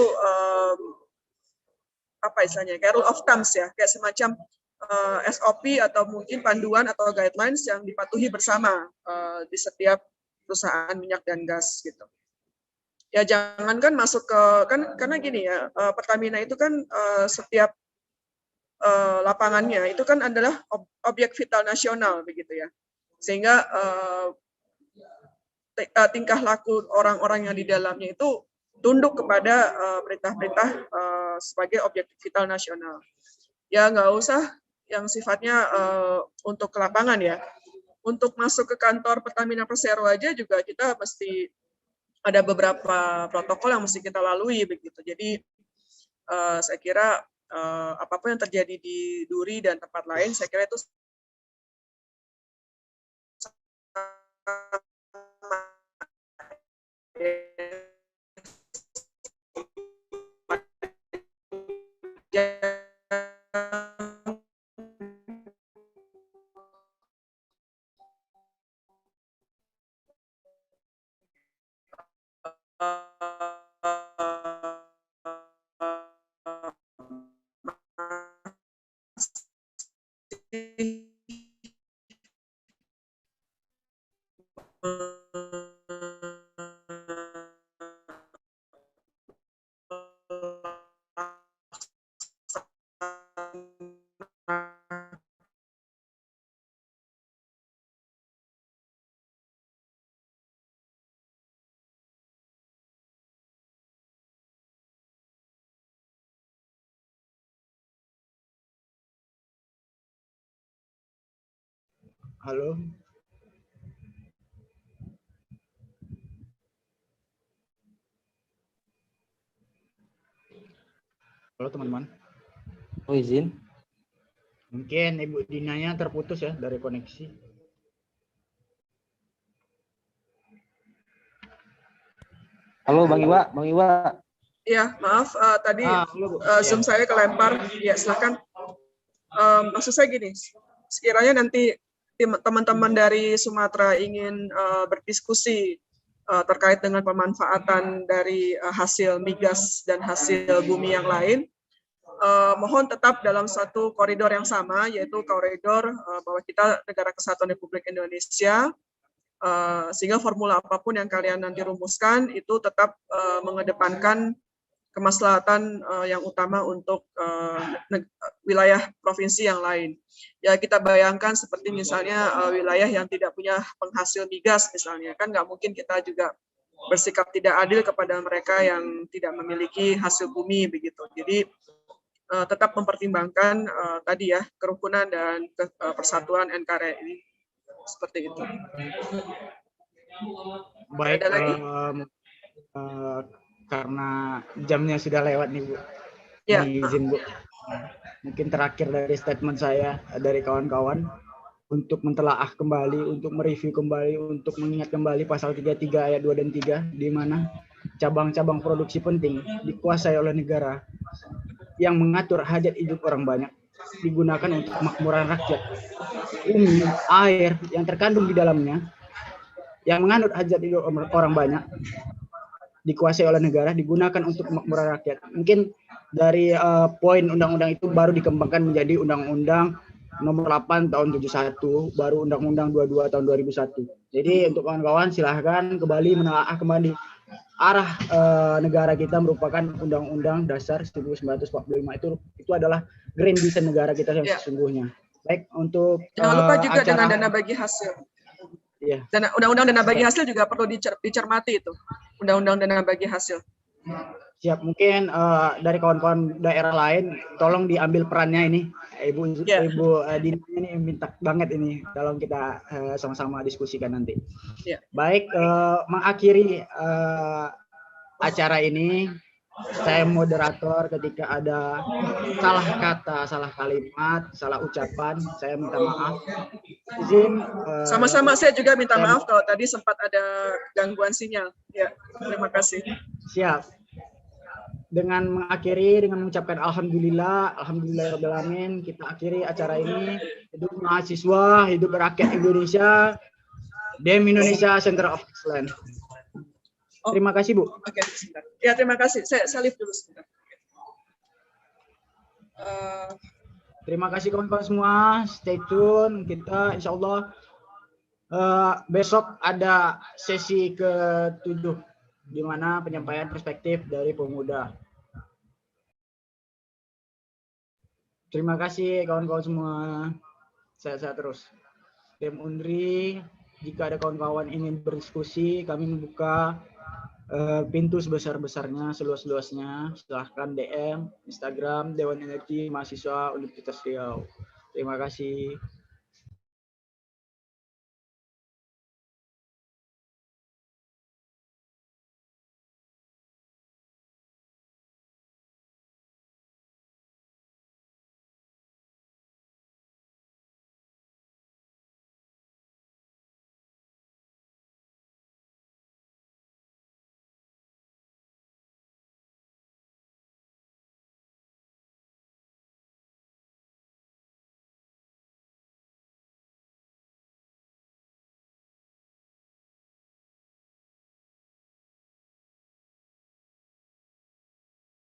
apa istilahnya, kayak rule of thumbs ya, kayak semacam SOP atau mungkin panduan atau guidelines yang dipatuhi bersama di setiap perusahaan minyak dan gas gitu. Ya jangankan masuk ke karena gini ya, Pertamina itu kan setiap lapangannya itu kan adalah objek vital nasional begitu ya. Sehingga tingkah laku orang-orang yang di dalamnya itu tunduk kepada perintah-perintah sebagai objektif vital nasional. Ya nggak usah yang sifatnya untuk ke lapangan ya. Untuk masuk ke kantor Pertamina Persero aja juga kita mesti ada beberapa protokol yang mesti kita lalui begitu. Jadi saya kira apapun yang terjadi di Duri dan tempat lain, saya kira itu Halo. Halo teman-teman. Oh, izin. Mungkin Ibu Dinanya terputus ya dari koneksi. Halo Bang Iwa, Bang Iwa. Ya, maaf tadi Zoom ya. saya kelempar. Ya, silakan. Maksud saya gini, sekiranya nanti teman-teman dari Sumatera ingin berdiskusi terkait dengan pemanfaatan dari hasil migas dan hasil bumi yang lain, mohon tetap dalam satu koridor yang sama, yaitu koridor bahwa kita Negara Kesatuan Republik Indonesia, sehingga formula apapun yang kalian nanti rumuskan itu tetap mengedepankan kemaslahatan yang utama untuk wilayah provinsi yang lain. Ya kita bayangkan seperti misalnya wilayah yang tidak punya penghasil migas misalnya, kan nggak mungkin kita juga bersikap tidak adil kepada mereka yang tidak memiliki hasil bumi begitu. Jadi tetap mempertimbangkan tadi ya kerukunan dan persatuan NKRI ini seperti itu. Baik. Karena jamnya sudah lewat nih Bu, ya. izin Bu. Mungkin terakhir dari statement saya dari kawan-kawan untuk mentelaah kembali, untuk mereview kembali, untuk mengingat kembali pasal 33 ayat 2 dan 3 di mana cabang-cabang produksi penting dikuasai oleh negara yang mengatur hajat hidup orang banyak digunakan untuk kemakmuran rakyat. Bumi, air yang terkandung di dalamnya yang menganut hajat hidup orang banyak dikuasai oleh negara digunakan untuk kemakmuran rakyat. Mungkin dari poin undang-undang itu baru dikembangkan menjadi undang-undang nomor 8 tahun 71, baru undang-undang 22 tahun 2001. Jadi untuk kawan-kawan silahkan kembali menelaah kembali arah negara kita merupakan undang-undang dasar 1945 itu adalah grand design negara kita yang sesungguhnya. Baik, untuk jangan lupa juga dengan dana bagi hasil. Iya. Dan undang-undang dana bagi hasil juga perlu dicermati itu. Undang-undang dana bagi hasil. Siap, mungkin dari kawan-kawan daerah lain tolong diambil perannya ini. Ibu Dina ini minta banget ini dalam kita sama-sama diskusikan nanti. Baik, mengakhiri acara ini saya moderator ketika ada salah kata, salah kalimat, salah ucapan, saya minta maaf. Izin. Sama-sama saya juga minta maaf kalau tadi sempat ada gangguan sinyal. Ya, terima kasih. Siap. Dengan mengakhiri dengan mengucapkan alhamdulillahirabbil alamin, kita akhiri acara ini. Hidup mahasiswa, hidup rakyat Indonesia, DEM Indonesia Center of Excellence. Terima kasih Bu. Oke, sebentar. Ya terima kasih. Saya lift dulu sebentar. Terima kasih kawan-kawan semua. Stay tune. Kita insya Allah besok ada sesi ke-7 di mana penyampaian perspektif dari pemuda. Terima kasih kawan-kawan semua. Sehat-sehat terus. Tim Undri, jika ada kawan-kawan ingin berdiskusi, kami membuka pintu sebesar-besarnya, seluas-luasnya. Silahkan DM Instagram Dewan Energi Mahasiswa Universitas Riau. Terima kasih.